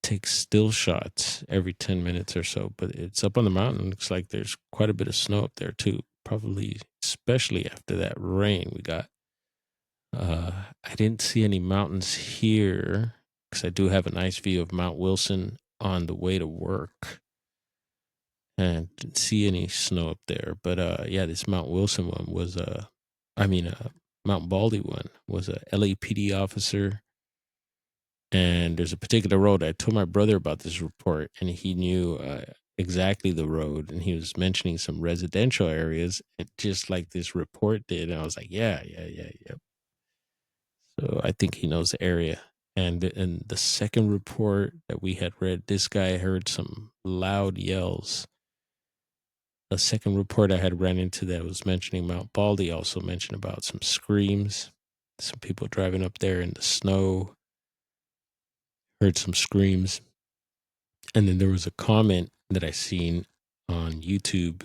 takes still shots every 10 minutes or so. But it's up on the mountain. Looks like there's quite a bit of snow up there too. Probably, especially after that rain we got. I didn't see any mountains here because I do have a nice view of Mount Wilson on the way to work. And didn't see any snow up there. But yeah, this Mount Wilson one was Mount Baldy one was a LAPD officer. And there's a particular road. I told my brother about this report, and he knew exactly the road. And he was mentioning some residential areas, just like this report did. And I was like, yeah. So I think he knows the area. And in the second report that we had read, this guy heard some loud yells. The second report I had ran into that was mentioning Mount Baldy also mentioned about some screams. Some people driving up there in the snow heard some screams. And then there was a comment that I seen on YouTube,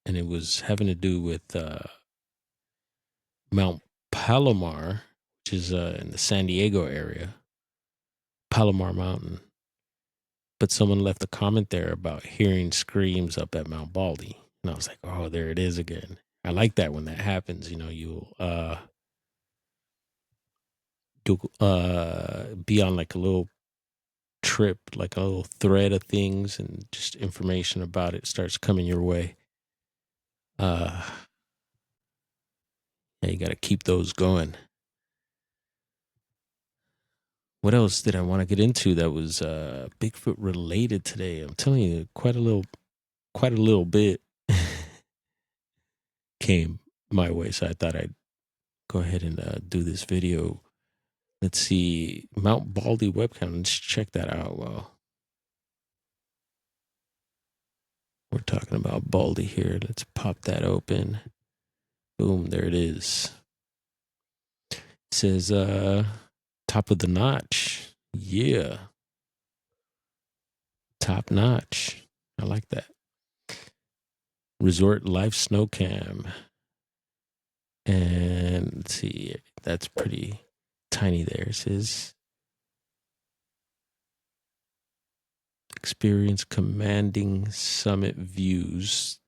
and it was having to do with Mount Palomar, which is in the San Diego area, Palomar Mountain. But someone left a comment there about hearing screams up at Mount Baldy. And I was like, oh, there it is again. I like that when that happens. You know, you'll be on like a little trip, like a little thread of things, and just information about it starts coming your way. Yeah, you got to keep those going. What else did I want to get into that was Bigfoot related today? I'm telling you, quite a little bit came my way, so I thought I'd go ahead and do this video. Let's see, Mount Baldy webcam. Let's check that out. Well, we're talking about Baldy here. Let's pop that open. Boom, there it is. It says top of the notch. Yeah. Top notch. I like that. Resort Life Snow Cam. And let's see, that's pretty tiny there. It says experience commanding summit views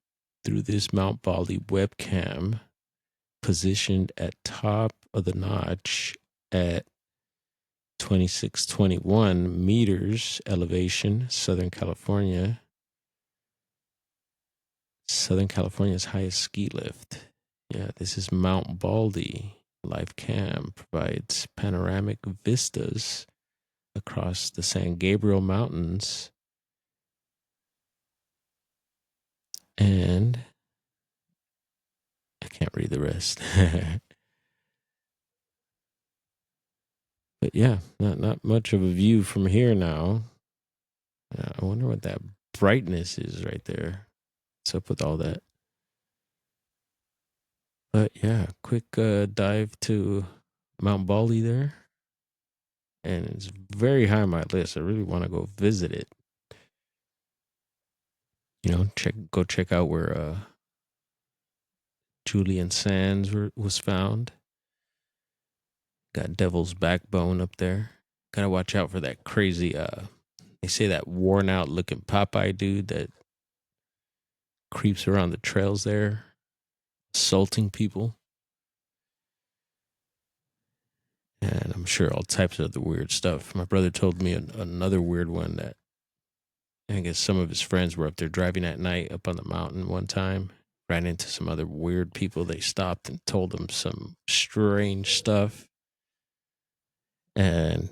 through this Mount Baldy webcam positioned at top of the notch at 2621 meters elevation, Southern California. Southern California's highest ski lift. Yeah, this is Mount Baldy. live cam provides panoramic vistas across the San Gabriel Mountains. And I can't read the rest. But yeah, not much of a view from here now. I wonder what that brightness is right there. What's up with all that? But yeah, quick dive to Mount Baldy there. And it's very high on my list. I really want to go visit it. Go check out where Julian Sands was found. Got Devil's Backbone up there. Gotta watch out for that crazy, they say that worn out looking Popeye dude that creeps around the trails there, assaulting people. And I'm sure all types of other weird stuff. My brother told me another weird one that I guess some of his friends were up there driving at night up on the mountain one time, ran into some other weird people. They stopped and told them some strange stuff. And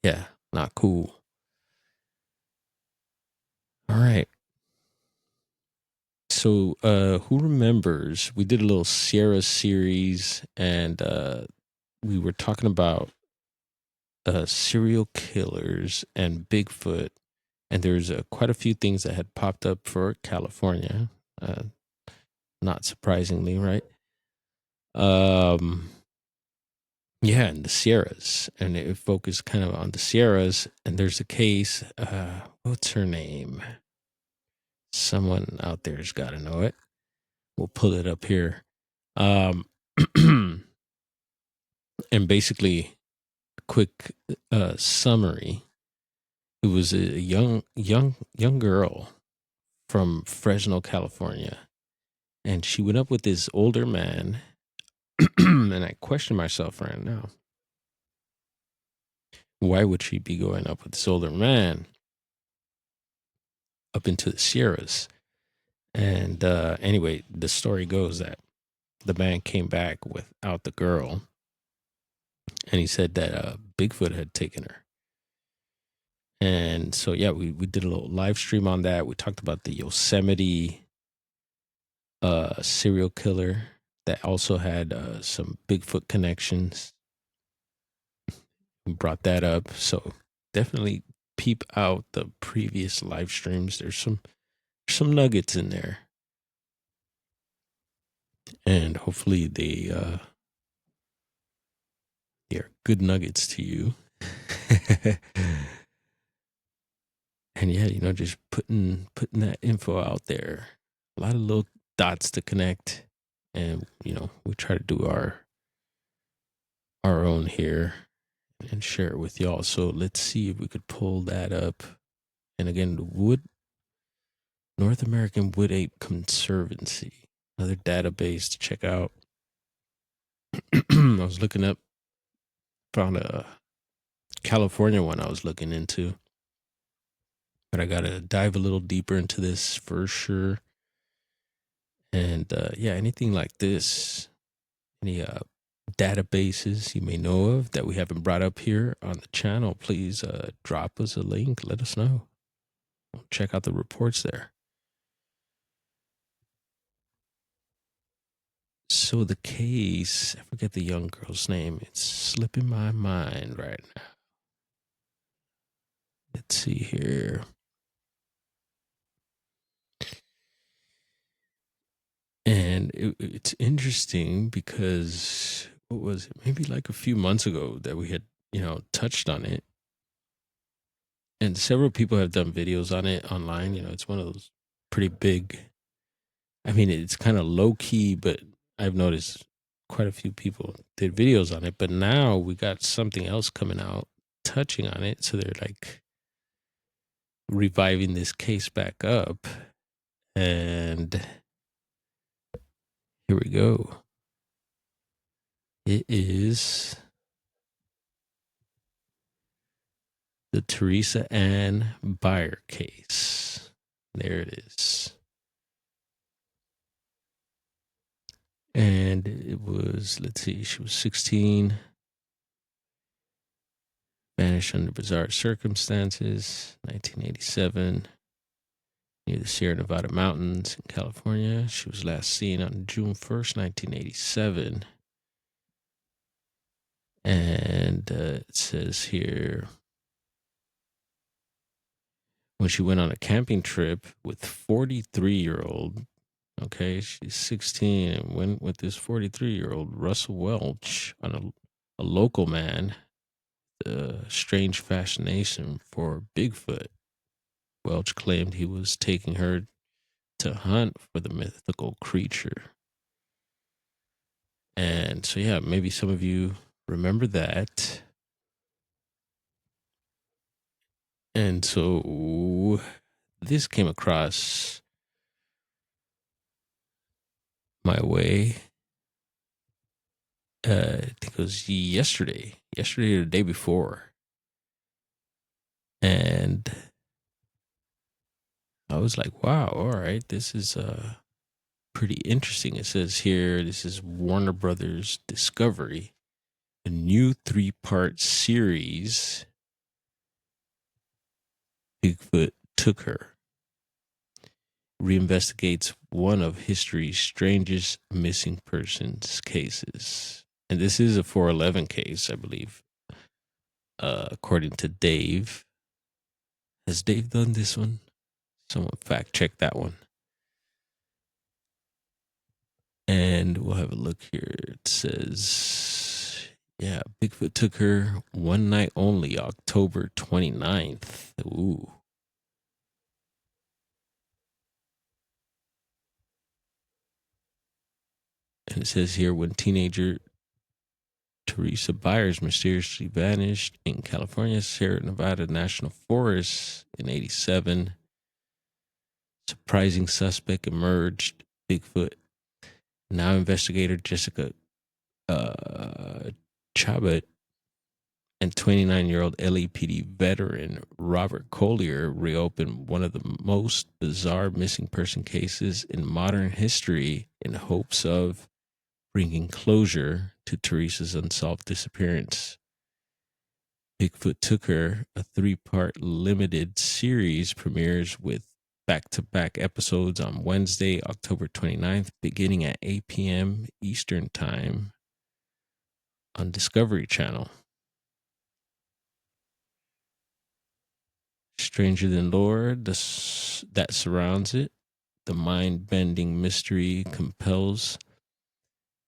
yeah, not cool. All right. So who remembers we did a little Sierra series and we were talking about serial killers and Bigfoot, and there's quite a few things that had popped up for California. Uh, not surprisingly, right? Um, yeah, in the Sierras, and it focused kind of on the Sierras. And there's a case. What's her name? Someone out there's got to know it. We'll pull it up here. Um, and basically, quick summary. It was a young girl from Fresno, California, and she went up with this older man. And I question myself right now: why would she be going up with this older man up into the Sierras? And anyway, the story goes that the man came back without the girl, and he said that Bigfoot had taken her. And so, yeah, we did a little live stream on that. We talked about the Yosemite serial killer that also had some Bigfoot connections. We brought that up. So definitely peep out the previous live streams. There's some nuggets in there. And hopefully they are good nuggets to you. And yeah, just putting that info out there. A lot of little dots to connect, and we try to do our own here and share it with y'all. So let's see if we could pull that up. And again, North American Wood Ape Conservancy, another database to check out. I was looking up, found a California one I was looking into, but I gotta dive a little deeper into this for sure. And yeah, anything like this, any databases you may know of that we haven't brought up here on the channel, please drop us a link. Let us know. Check out the reports there. So the case, I forget the young girl's name. It's slipping my mind right now. Let's see here. And it's interesting because what was it? Maybe like a few months ago that we had, touched on it. And several people have done videos on it online. It's one of those pretty big. I mean, it's kind of low key, but I've noticed quite a few people did videos on it. But now we got something else coming out touching on it. So they're like reviving this case back up. And here we go. It is the Teresa Ann Byers case. There it is. And it was, let's see, she was 16, vanished under bizarre circumstances, 1987, near the Sierra Nevada mountains in California. She was last seen on June 1st, 1987. And it says here, when she went on a camping trip with 43-year-old, okay, she's 16 and went with this 43-year-old Russell Welch on a local man, a strange fascination for Bigfoot. Welch claimed he was taking her to hunt for the mythical creature. And so, yeah, maybe some of you remember that. And so this came across my way. I think it was yesterday or the day before. And I was like, wow, all right, this is pretty interesting. It says here, this is Warner Brothers Discovery, a new 3-part series, Bigfoot Took Her, reinvestigates one of history's strangest missing persons cases. And this is a 411 case, I believe, according to Dave. Has Dave done this one? Someone fact check that one. And we'll have a look here. It says, yeah, Bigfoot Took Her one night only, October 29th. Ooh. And it says here, when teenager Teresa Byers mysteriously vanished in California's Sierra Nevada National Forest in 87, surprising suspect emerged, Bigfoot. Now investigator Jessica Chabot and 29-year-old LAPD veteran Robert Collier reopened one of the most bizarre missing person cases in modern history in hopes of bringing closure to Teresa's unsolved disappearance. Bigfoot Took Her, a 3-part limited series, premieres with back-to-back episodes on Wednesday, October 29th, beginning at 8 p.m. Eastern Time on Discovery Channel. Stranger than lore that surrounds it, the mind-bending mystery compels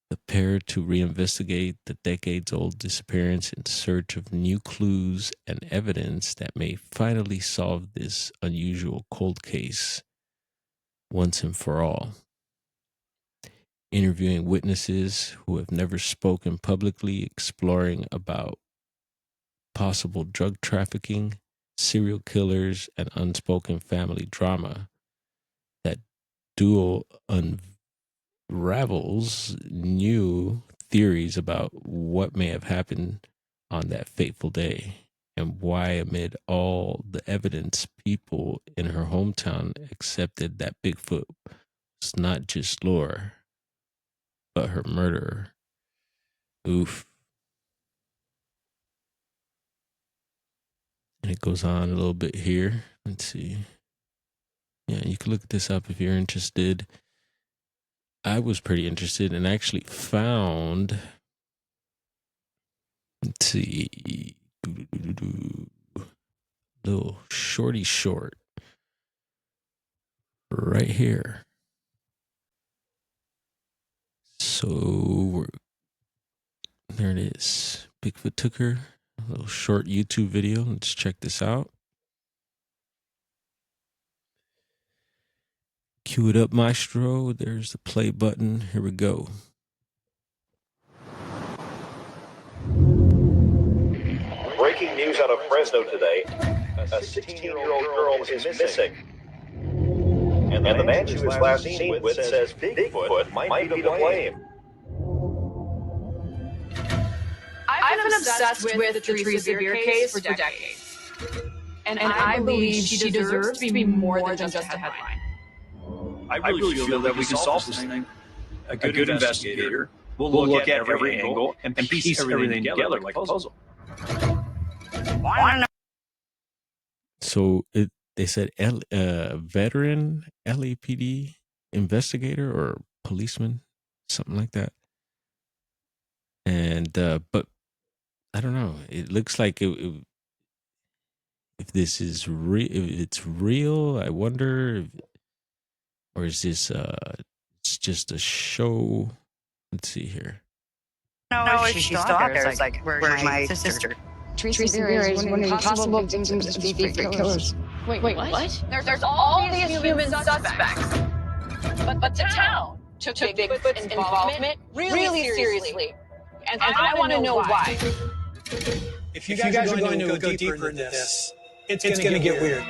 the pair to reinvestigate the decades-old disappearance in search of new clues and evidence that may finally solve this unusual cold case once and for all. Interviewing witnesses who have never spoken publicly, exploring about possible drug trafficking, serial killers, and unspoken family drama, that duo unravels new theories about what may have happened on that fateful day and why, amid all the evidence, people in her hometown accepted that Bigfoot was not just lore, but her murderer. Oof. And it goes on a little bit here. Let's see. Yeah, you can look this up if you're interested. I was pretty interested and actually found, let's see, little shorty short right here. So there it is. Bigfoot Took Her, a little short YouTube video. Let's check this out. Cue it up, maestro. There's the play button. Here we go. Breaking news out of Fresno today. A 16-year-old girl is missing. And the man she was last seen with says Bigfoot might be to blame. I've been obsessed with the Teresa case for decades. And I believe she deserves to be more than just a headline. I really feel that we can solve this thing. A good investigator will look at every angle and piece everything together like a puzzle. So they said veteran LAPD investigator or policeman, something like that. And but I don't know. It looks like if this is real, if it's real, I wonder, or is this it's just a show? Let's see here. No, she's still out there. It's like, where's my sister? Teresa Byers, one of the possible victims of these Bigfoot killers. Wait, what? There's all these human suspects. But the town took Bigfoot's involvement really seriously. And I want to know why. If you guys are going to go deeper into this, it's going to get weird.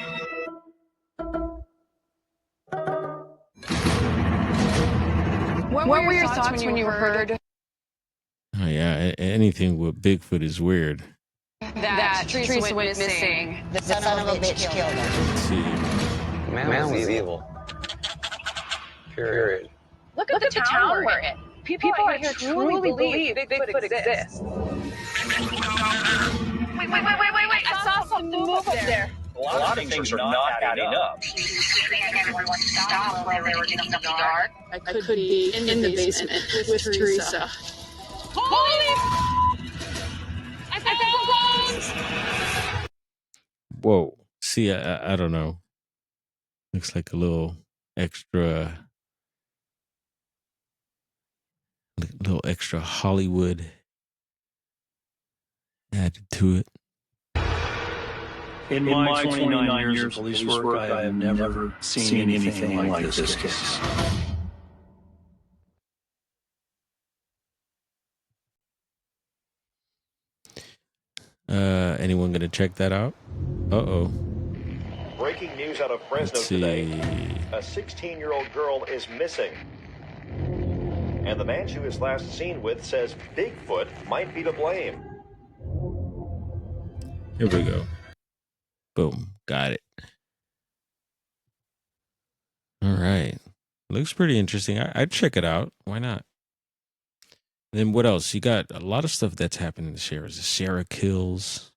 What were your thoughts when you heard Oh yeah, anything with Bigfoot is weird. that Teresa went missing? The son of a bitch killed her. Let's see. Man was evil. Period. Look at the town we're in. People out here truly believe Bigfoot exists. Wait. I saw something move up there. A lot of things are not adding up. Everyone wants to stop while they were getting up the dark. I could be in the basement with Teresa. Holy! I found bones! Whoa. See, I don't know. Looks like a little extra Hollywood added to it. In my 29 years of police work, I have never seen anything like this case. Anyone gonna check that out? Uh-oh. Breaking news out of Fresno Let's see. today. A 16-year-old girl is missing. And the man she was last seen with says Bigfoot might be to blame. Here we go. Boom. Got it. All right. Looks pretty interesting. I'd check it out. Why not? Then what else? You got a lot of stuff that's happening this year. The Sierra kills.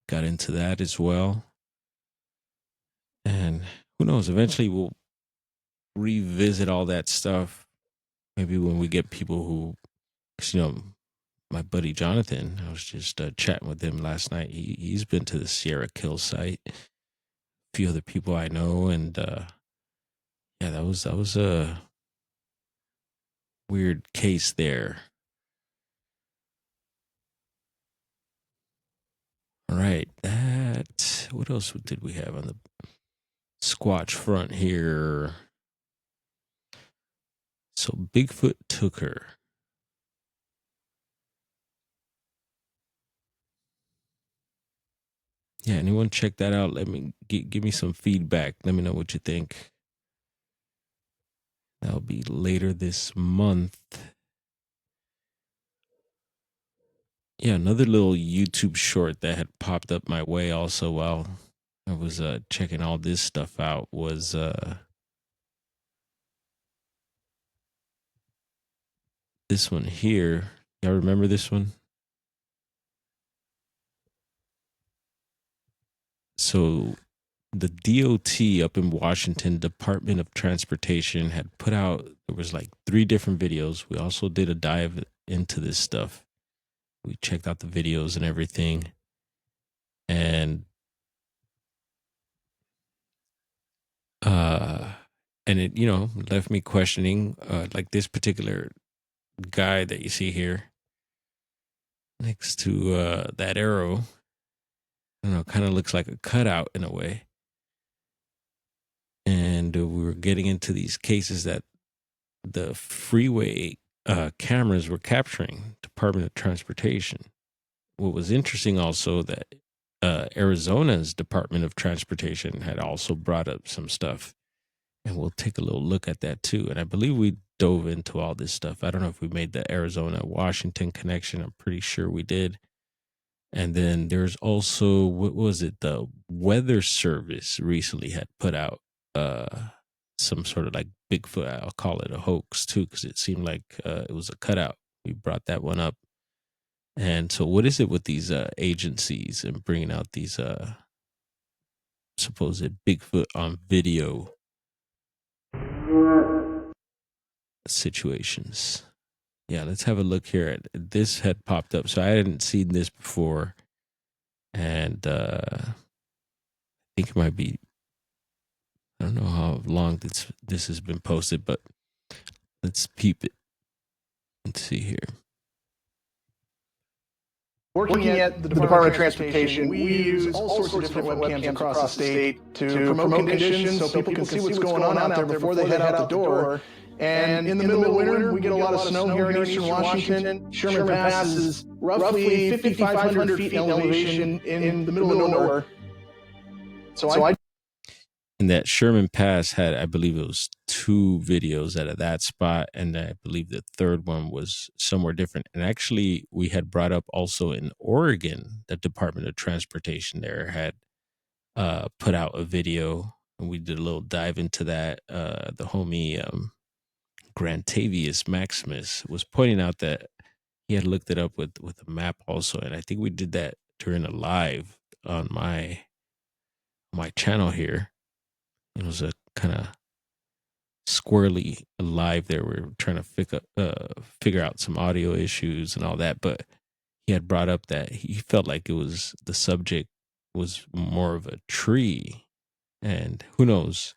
Got into that as well. And who knows? Eventually we'll revisit all that stuff. Maybe when we get people who, cause, my buddy Jonathan, I was just chatting with him last night. He's been to the Sierra kill site. A few other people I know. And yeah, that was a weird case there. All right, what else did we have on the Squatch front here? So Bigfoot took her. Yeah, anyone check that out? Let me give me some feedback. Let me know what you think. That'll be later this month. Yeah, another little YouTube short that had popped up my way also while I was checking all this stuff out was this one here. Y'all remember this one? So the DOT up in Washington, Department of Transportation, had put out, there was like 3 different videos. We also did a dive into this stuff. We checked out the videos and everything. And it, left me questioning, like this particular guy that you see here next to that arrow. I don't know, kind of looks like a cutout in a way. And we were getting into these cases that the freeway cameras were capturing, Department of Transportation. What was interesting also that Arizona's Department of Transportation had also brought up some stuff. And we'll take a little look at that too. And I believe we dove into all this stuff. I don't know if we made the Arizona-Washington connection. I'm pretty sure we did. And then there's also, what was it? The Weather Service recently had put out some sort of like Bigfoot. I'll call it a hoax too, because it seemed like it was a cutout. We brought that one up. And so, what is it with these agencies and bringing out these supposed Bigfoot on video situations? Yeah, let's have a look here. This had popped up, so I hadn't seen this before, and I think it might be. I don't know how long this has been posted, but let's peep it and see here. Working at the Department of Transportation, we use all sorts of different webcams across the state to promote conditions so people can see what's going on out there before they head out the door. And in the middle of winter, we get a lot of snow here in eastern Washington. Sherman Pass is roughly 5,500 feet in elevation in the middle of nowhere. And that Sherman Pass had, I believe it was 2 videos out of that spot. And I believe the third one was somewhere different. And actually, we had brought up also in Oregon, the Department of Transportation there had put out a video. And we did a little dive into that. The homie Grantavius Maximus was pointing out that he had looked it up with a map also. And I think we did that during a live on my channel here. It was a kind of squirrely live there. We were trying to figure out some audio issues and all that, but he had brought up that he felt like the subject was more of a tree, and who knows.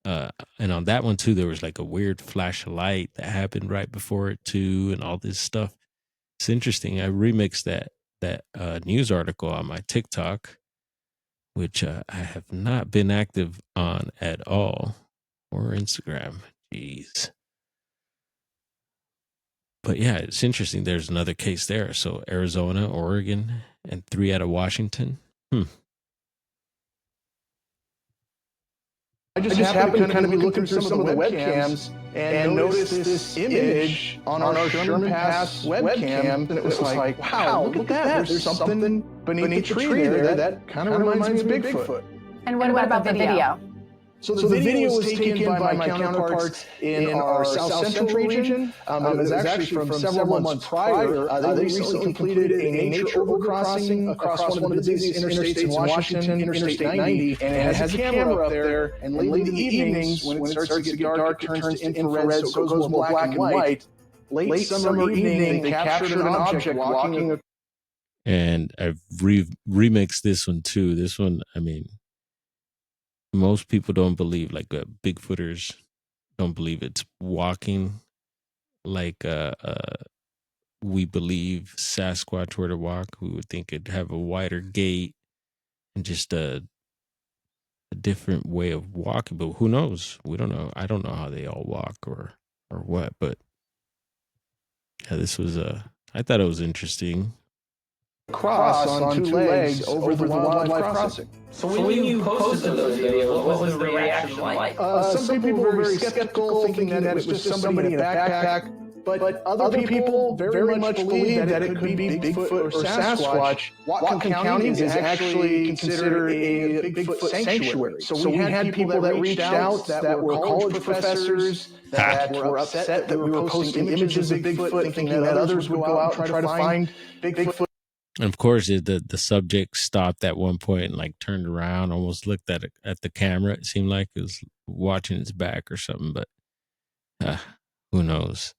And on that one too, there was like a weird flash of light that happened right before it too, and all this stuff. It's interesting. I remixed that news article on my TikTok, which I have not been active on at all, or Instagram. Jeez. But yeah, it's interesting. There's another case there. So Arizona, Oregon, and 3 out of Washington. I just happened to kind of be looking through some of the webcams and noticed this image on our Sherman Pass webcam, and it was like, wow, look at that. There's something beneath the tree there that kind of reminds me of Bigfoot. And what about the video? So the video was taken by my counterparts in our South Central region. It was actually from several months prior. They recently completed a nature overcrossing across one of the busiest interstates in Washington, Interstate 90, and it has a camera up there. And late in the evenings, when it starts to get dark, it turns to infrared, so it goes more black and white. Late summer evening, they captured an object walking. And I've remixed this one too. This one, I mean, most people don't believe, like Bigfooters don't believe it's walking like we believe Sasquatch were to walk. We would think it'd have a wider gait and just a different way of walking. But who knows? We don't know. I don't know how they all walk or what. But yeah, this was I thought it was interesting. Cross on 2 legs over the wildlife crossing. So when you posted those videos, what was the reaction like? Some people were very skeptical, thinking that it was just somebody in a backpack. But other people very much believe that it could be Bigfoot or Sasquatch. Whatcom County is actually considered a Bigfoot sanctuary. So we had people that reached out that were college professors that were upset that we were posting images of Bigfoot, thinking that others would go out and try to find Bigfoot. And of course, the subject stopped at one point and like turned around, almost looked at the camera. It seemed like it was watching its back or something, but who knows?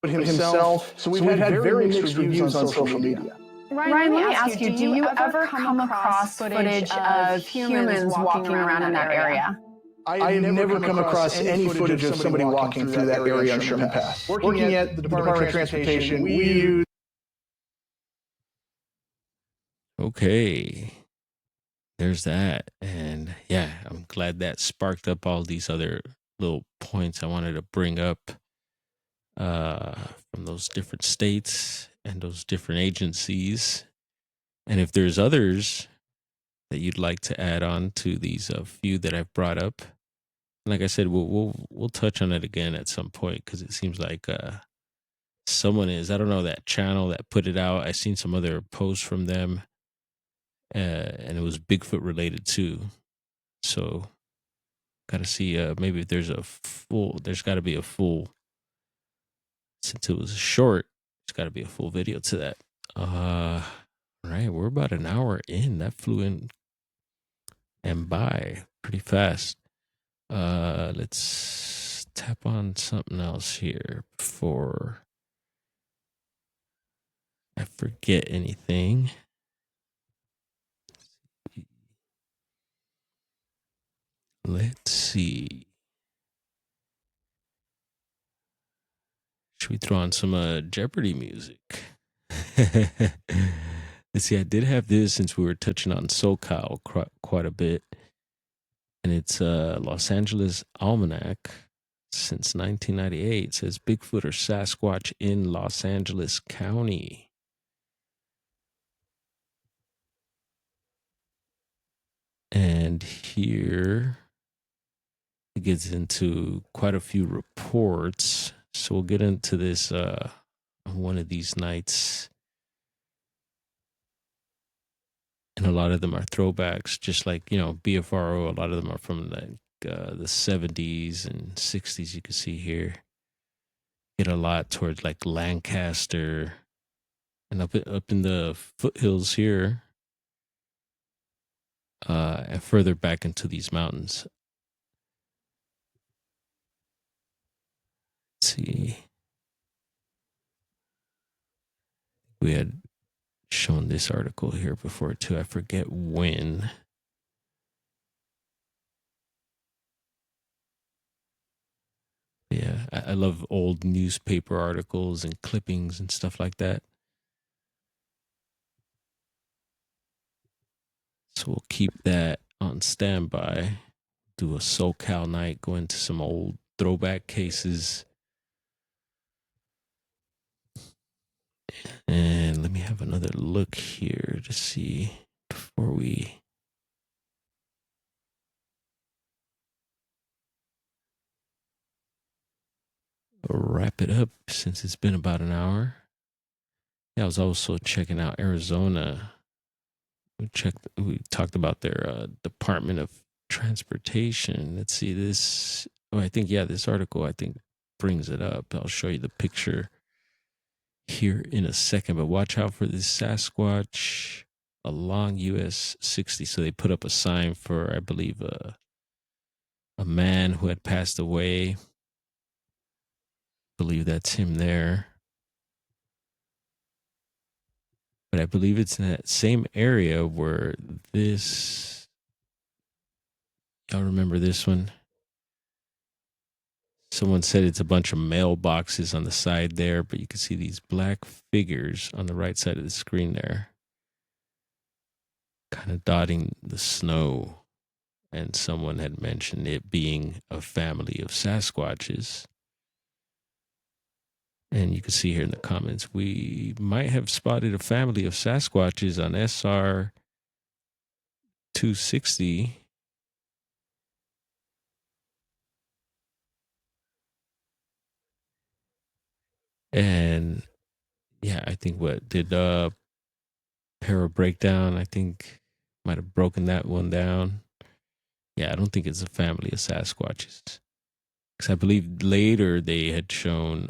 Himself. So we've had very mixed reviews on social media. Ryan, let me ask you, do you ever come across footage of humans walking around in that area? I have never come across any footage of somebody walking through that area on Sherman Pass. Working at the Department of Transportation, we use... Okay, there's that. And yeah, I'm glad that sparked up all these other little points I wanted to bring up from those different states and those different agencies. And if there's others that you'd like to add on to these few that I've brought up, like I said, we'll touch on it again at some point, because it seems like someone is, I don't know, that channel that put it out. I seen some other posts from them. And it was Bigfoot related too. So Got to see maybe if there's there's got to be a full, since it was short, there's got to be a full video to that. All right, we're about an hour in. That flew in and by pretty fast. Let's tap on something else here before I forget anything. Let's see. Should we throw on some Jeopardy music? Let's see, I did have this since we were touching on SoCal quite a bit. And it's Los Angeles Almanac since 1998. It says Bigfoot or Sasquatch in Los Angeles County. And here it gets into quite a few reports. So we'll get into this one of these nights. And a lot of them are throwbacks, just like, BFRO. A lot of them are from the 70s and 60s, you can see here. Get a lot towards like Lancaster and up in the foothills here, and further back into these mountains. Let's see. We had shown this article here before too. I forget when. Yeah, I love old newspaper articles and clippings and stuff like that. So we'll keep that on standby. Do a SoCal night, go into some old throwback cases. And let me have another look here to see before we wrap it up, since it's been about an hour. Yeah, I was also checking out Arizona. We talked about their Department of Transportation. Let's see this. Oh, I think, this article, I think, brings it up. I'll show you the picture here in a second, but watch out for this Sasquatch along US 60. So they put up a sign for, I believe, a man who had passed away. I believe that's him there. But I believe it's in that same area where this, y'all remember this one? Someone said it's a bunch of mailboxes on the side there, but you can see these black figures on the right side of the screen there, kind of dotting the snow. And someone had mentioned it being a family of Sasquatches. And you can see here in the comments, we might have spotted a family of Sasquatches on SR 260. And yeah, I think what did Para Breakdown, I think, might have broken that one down. Yeah, I don't think it's a family of Sasquatches. Because I believe later they had shown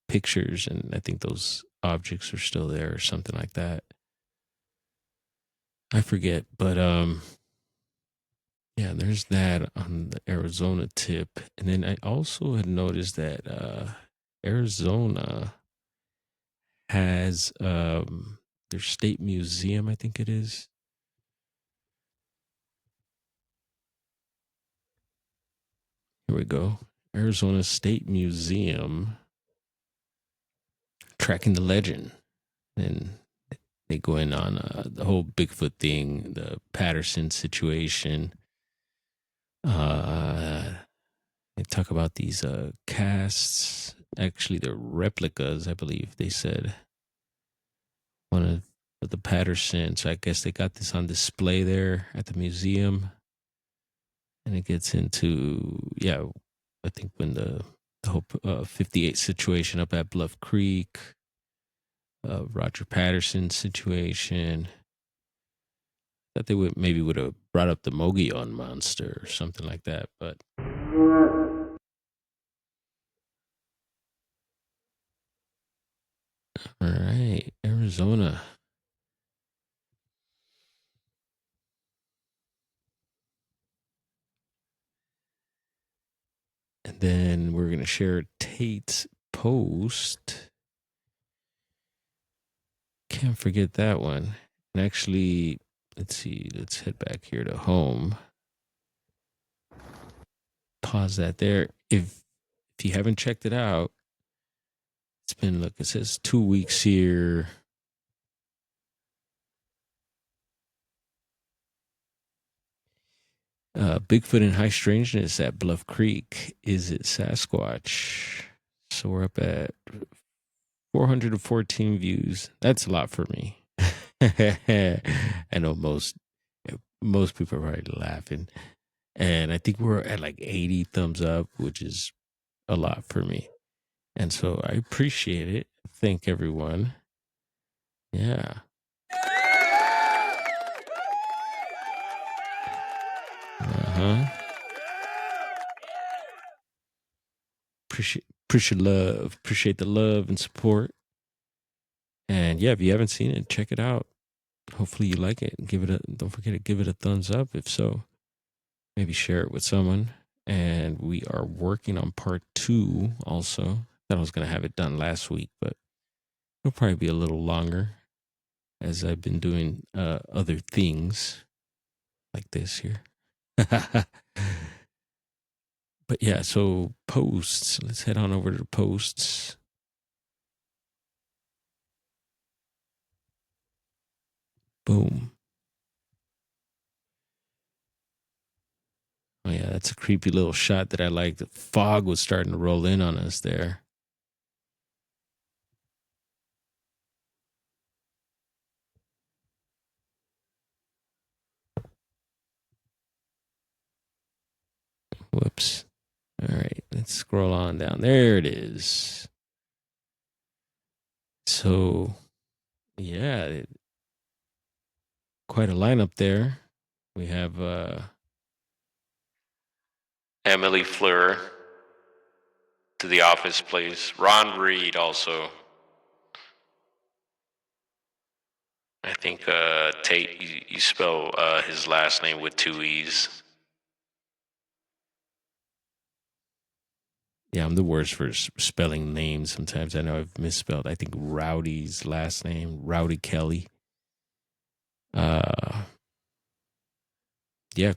pictures, and I think those objects are still there or something like that. I forget, but yeah, there's that on the Arizona tip. And then I also had noticed that Arizona has their state museum, I think it is. Here we go. Arizona State Museum, tracking the legend. And they go in on the whole Bigfoot thing, the Patterson situation. They talk about these casts. Actually, they're replicas, I believe they said. One of the Patterson. So I guess they got this on display there at the museum. And it gets into, I think when the whole 58 situation up at Bluff Creek, Roger Patterson situation. That they would have brought up the Mogollon monster or something like that, but all right, Arizona. And then we're going to share Tate's post. Can't forget that one. And actually, let's see. Let's head back here to home. Pause that there. If you haven't checked it out, it's been, look, it says 2 weeks here. Bigfoot and High Strangeness at Bluff Creek. Is it Sasquatch? So we're up at 414 views. That's a lot for me. I know most people are probably laughing. And I think we're at like 80 thumbs up, which is a lot for me. And so I appreciate it. Thank everyone. Yeah. Appreciate the love and support. And yeah, if you haven't seen it, check it out. Hopefully you like it. Don't forget to give it a thumbs up. If so, maybe share it with someone. And we are working on part 2 also. Thought I was going to have it done last week, but it'll probably be a little longer as I've been doing other things like this here. But yeah, so posts. Let's head on over to the posts. Boom. Oh yeah, that's a creepy little shot that I like. The fog was starting to roll in on us there. Whoops. All right, let's scroll on down. There it is. So, yeah, quite a lineup there. We have Emily Fleur to the office, please. Ron Reed also. I think Tate, you spell his last name with 2 E's. Yeah, I'm the worst for spelling names. Sometimes I know I've misspelled. I think Rowdy's last name, Rowdy Kelly. Yeah,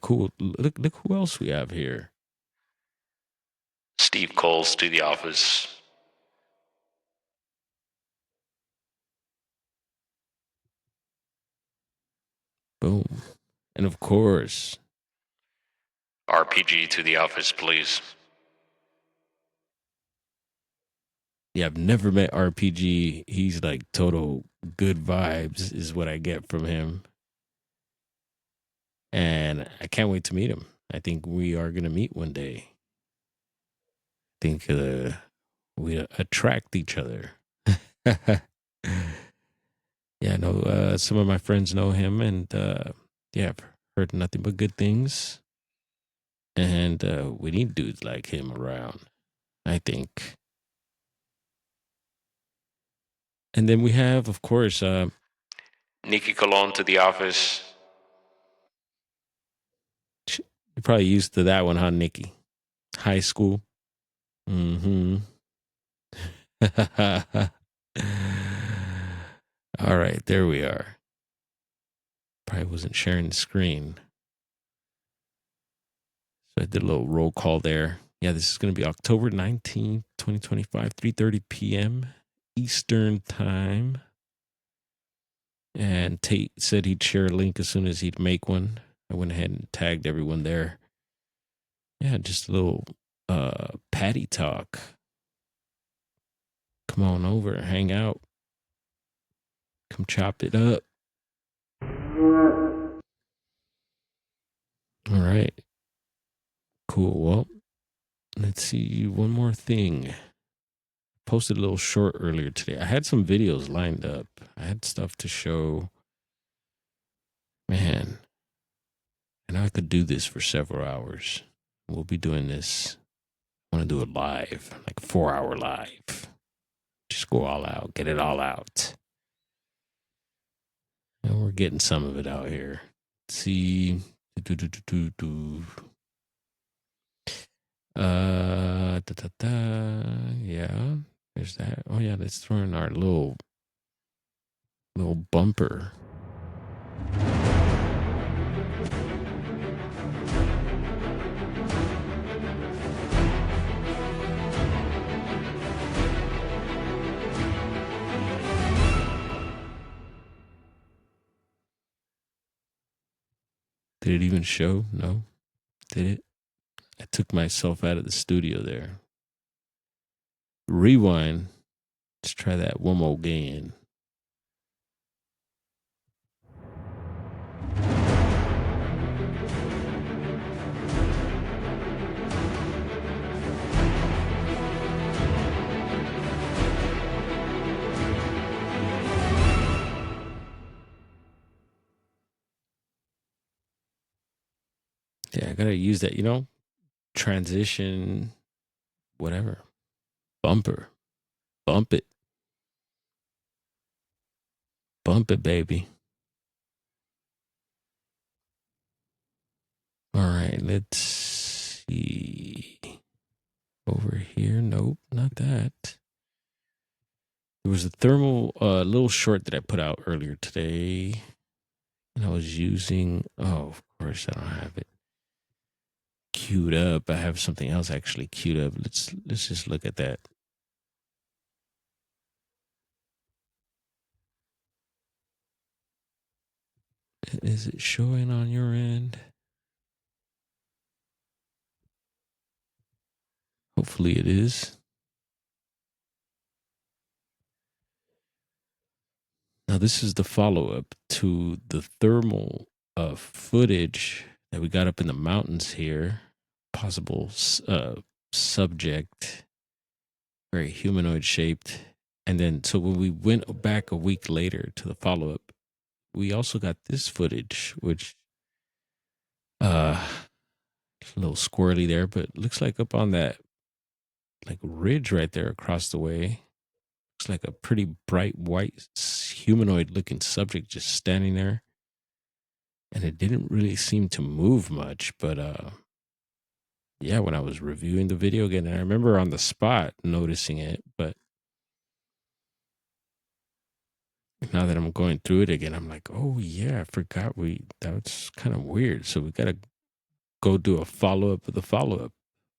cool. Look who else we have here. Steve Coles to the office. Boom. And of course, RPG to the office, please. Yeah, I've never met RPG. He's like total good vibes is what I get from him. And I can't wait to meet him. I think we are going to meet one day. I think we attract each other. Yeah, I know some of my friends know him, and yeah, I've heard nothing but good things. And we need dudes like him around, I think. And then we have, of course, Nikki Cologne to the office. You're probably used to that one, huh, Nikki? High school. Mm-hmm. All right, there we are. Probably wasn't sharing the screen. So I did a little roll call there. Yeah, this is going to be October 19th, 2025, 3:30 p.m. Eastern time. And Tate said he'd share a link as soon as he'd make one. I went ahead and tagged everyone there. Yeah, just a little patty talk. Come on over, hang out. Come chop it up. All right. Cool. Well, let's see one more thing. Posted a little short earlier today. I had some videos lined up. I had stuff to show. Man, And I could do this for several hours. We'll be doing this. I want to do it live, like 4 hour live. Just go all out, get it all out. And we're getting some of it out here. Let's see. Yeah, there's that. Oh yeah, let's throw in our little bumper. Did it even show? No. Did it? I took myself out of the studio there. Rewind. Let's try that one more again. Yeah, I gotta use that, transition, whatever. Bumper. Bump it. Bump it, baby. All right, let's see. Over here. Nope, not that. There was a thermal little short that I put out earlier today. And I was using, of course I don't have it queued up. I have something else actually queued up. Let's just look at that. Is it showing on your end? Hopefully it is. Now, this is the follow up to the thermal footage that we got up in the mountains here. Possible subject, very humanoid shaped. And then, so when we went back a week later to the follow up, we also got this footage, which a little squirrely there, but looks like up on that like ridge right there across the way. Looks like a pretty bright white humanoid looking subject just standing there. And it didn't really seem to move much, but yeah, when I was reviewing the video again, and I remember on the spot noticing it, but now that I'm going through it again, I'm like, oh yeah, I forgot that's kind of weird. So we gotta go do a follow up of the follow up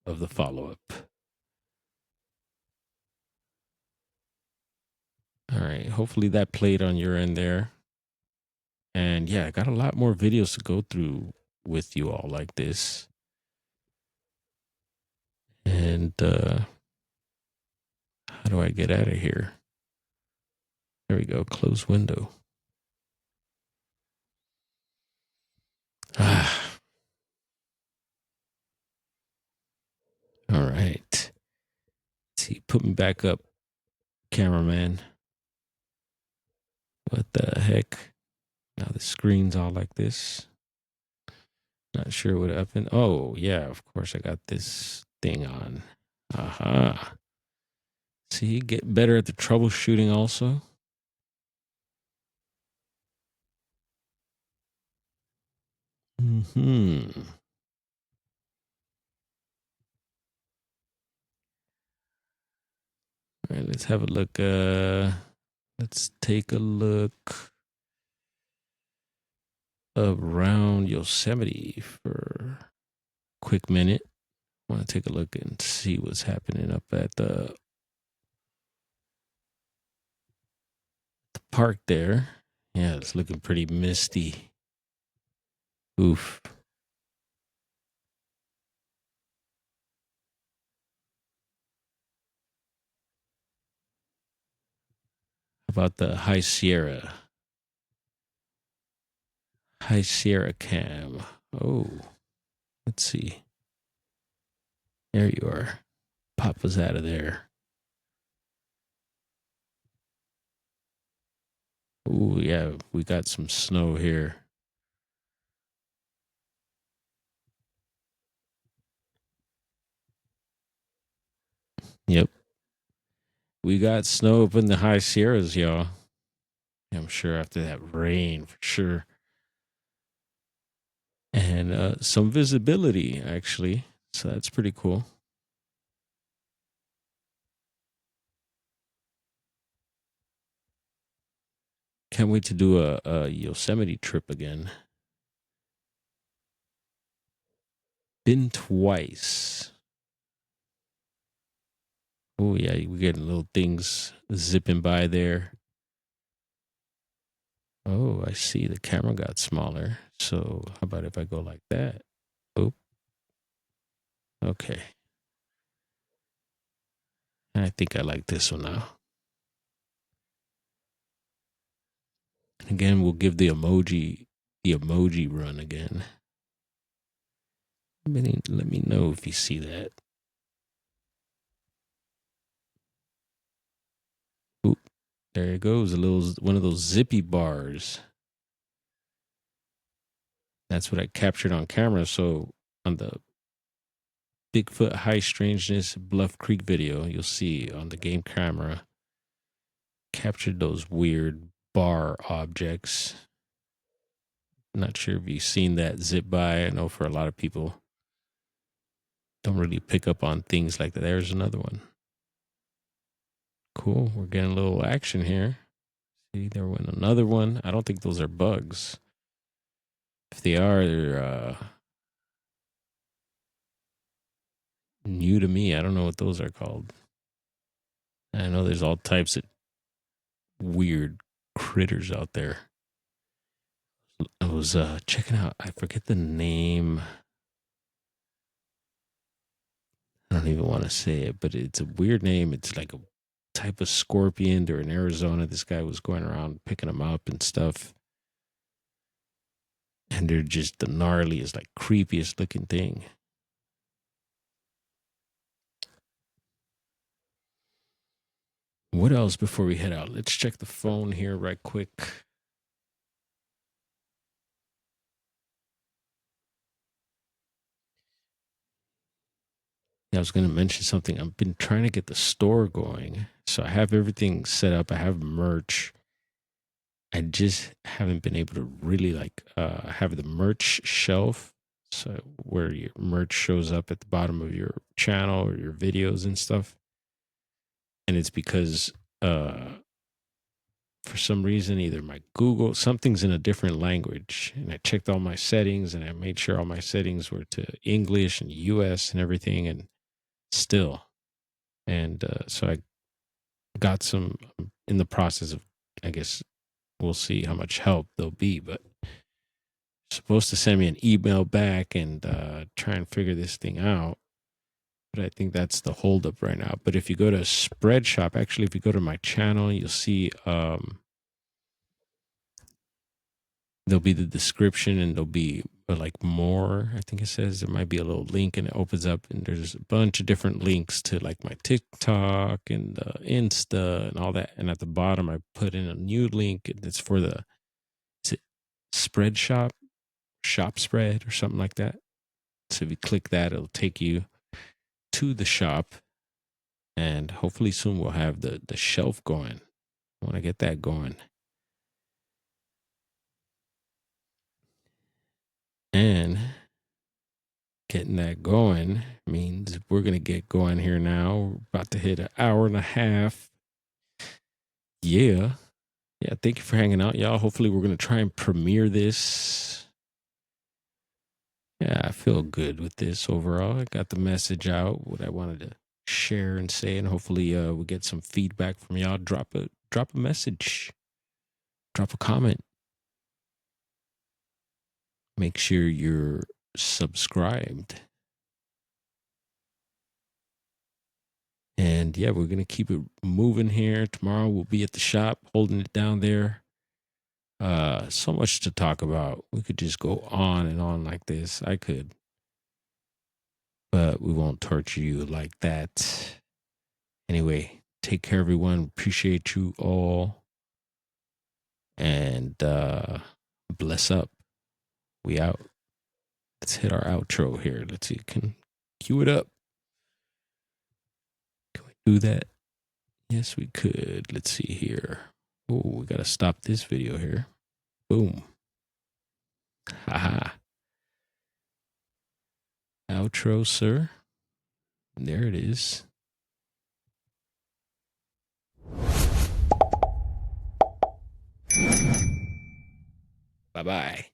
of the follow up. All right, hopefully that played on your end there. And yeah, I got a lot more videos to go through with you all like this. And how do I get out of here? There we go. Close window. Ah. All right. Let's see. Put me back up, cameraman. What the heck? Now the screen's all like this. Not sure what happened. Oh, yeah. Of course, I got this thing on. Aha. See, get better at the troubleshooting also. Hmm. All right, let's have a look. Let's take a look around Yosemite for a quick minute. I want to take a look and see what's happening up at the park there. Yeah, it's looking pretty misty. Oof. About the High Sierra cam. Oh, let's see. There you are. Pop us out of there. Oh, yeah, we got some snow here. Yep. We got snow up in the high Sierras, y'all. I'm sure after that rain, for sure. And some visibility, actually. So that's pretty cool. Can't wait to do a Yosemite trip again. Been twice. Oh, yeah, we're getting little things zipping by there. Oh, I see the camera got smaller. So how about if I go like that? Oh, okay. I think I like this one now. Again, we'll give the emoji run again. Let me know if you see that. Oop, there it goes. One of those zippy bars. That's what I captured on camera. So on the Bigfoot High Strangeness Bluff Creek video, you'll see on the game camera, captured those weird bar objects. Not sure if you've seen that zip by. I know for a lot of people, don't really pick up on things like that. There's another one. Cool. We're getting a little action here. See, there went another one. I don't think those are bugs. If they are, they're new to me. I don't know what those are called. I know there's all types of weird critters out there. I was checking out, I forget the name. I don't even want to say it, but it's a weird name. It's like a type of scorpion. They're in Arizona. This guy was going around picking them up and stuff. And they're just the gnarliest, like creepiest looking thing. What else before we head out? Let's check the phone here right quick. Yeah, I was going to mention something. I've been trying to get the store going. So I have everything set up. I have merch. I just haven't been able to really have the merch shelf. So where your merch shows up at the bottom of your channel or your videos and stuff. And it's because for some reason, either my Google, something's in a different language. And I checked all my settings and I made sure all my settings were to English and US and everything. And still. And so I got some in the process of, I guess we'll see how much help there'll be, but supposed to send me an email back and try and figure this thing out. But I think that's the holdup right now. But if you go to Spreadshop, actually, if you go to my channel, you'll see there'll be the description and there'll be like more. I think it says there might be a little link and it opens up and there's a bunch of different links to like my TikTok and Insta and all that. And at the bottom, I put in a new link. It's for the Spreadshop, Shop Spread or something like that. So if you click that, it'll take you to the shop. And hopefully soon we'll have the shelf going. I want to get that going. And getting that going means we're going to get going here now. We're about to hit an hour and a half. Yeah. Yeah. Thank you for hanging out, y'all. Hopefully we're going to try and premiere this. Yeah, I feel good with this overall. I got the message out, what I wanted to share and say, and hopefully we'll get some feedback from y'all. Drop a message. Drop a comment. Make sure you're subscribed. And yeah, we're going to keep it moving here. Tomorrow we'll be at the shop holding it down there. So much to talk about. We could just go on and on like this. I could. But we won't torture you like that. Anyway, take care, everyone. Appreciate you all. And bless up. We out. Let's hit our outro here. Let's see. Can cue it up. do that? Yes, we could. Let's see here. Oh, we got to stop this video here. Boom. Haha. Outro, sir. There it is. Bye-bye.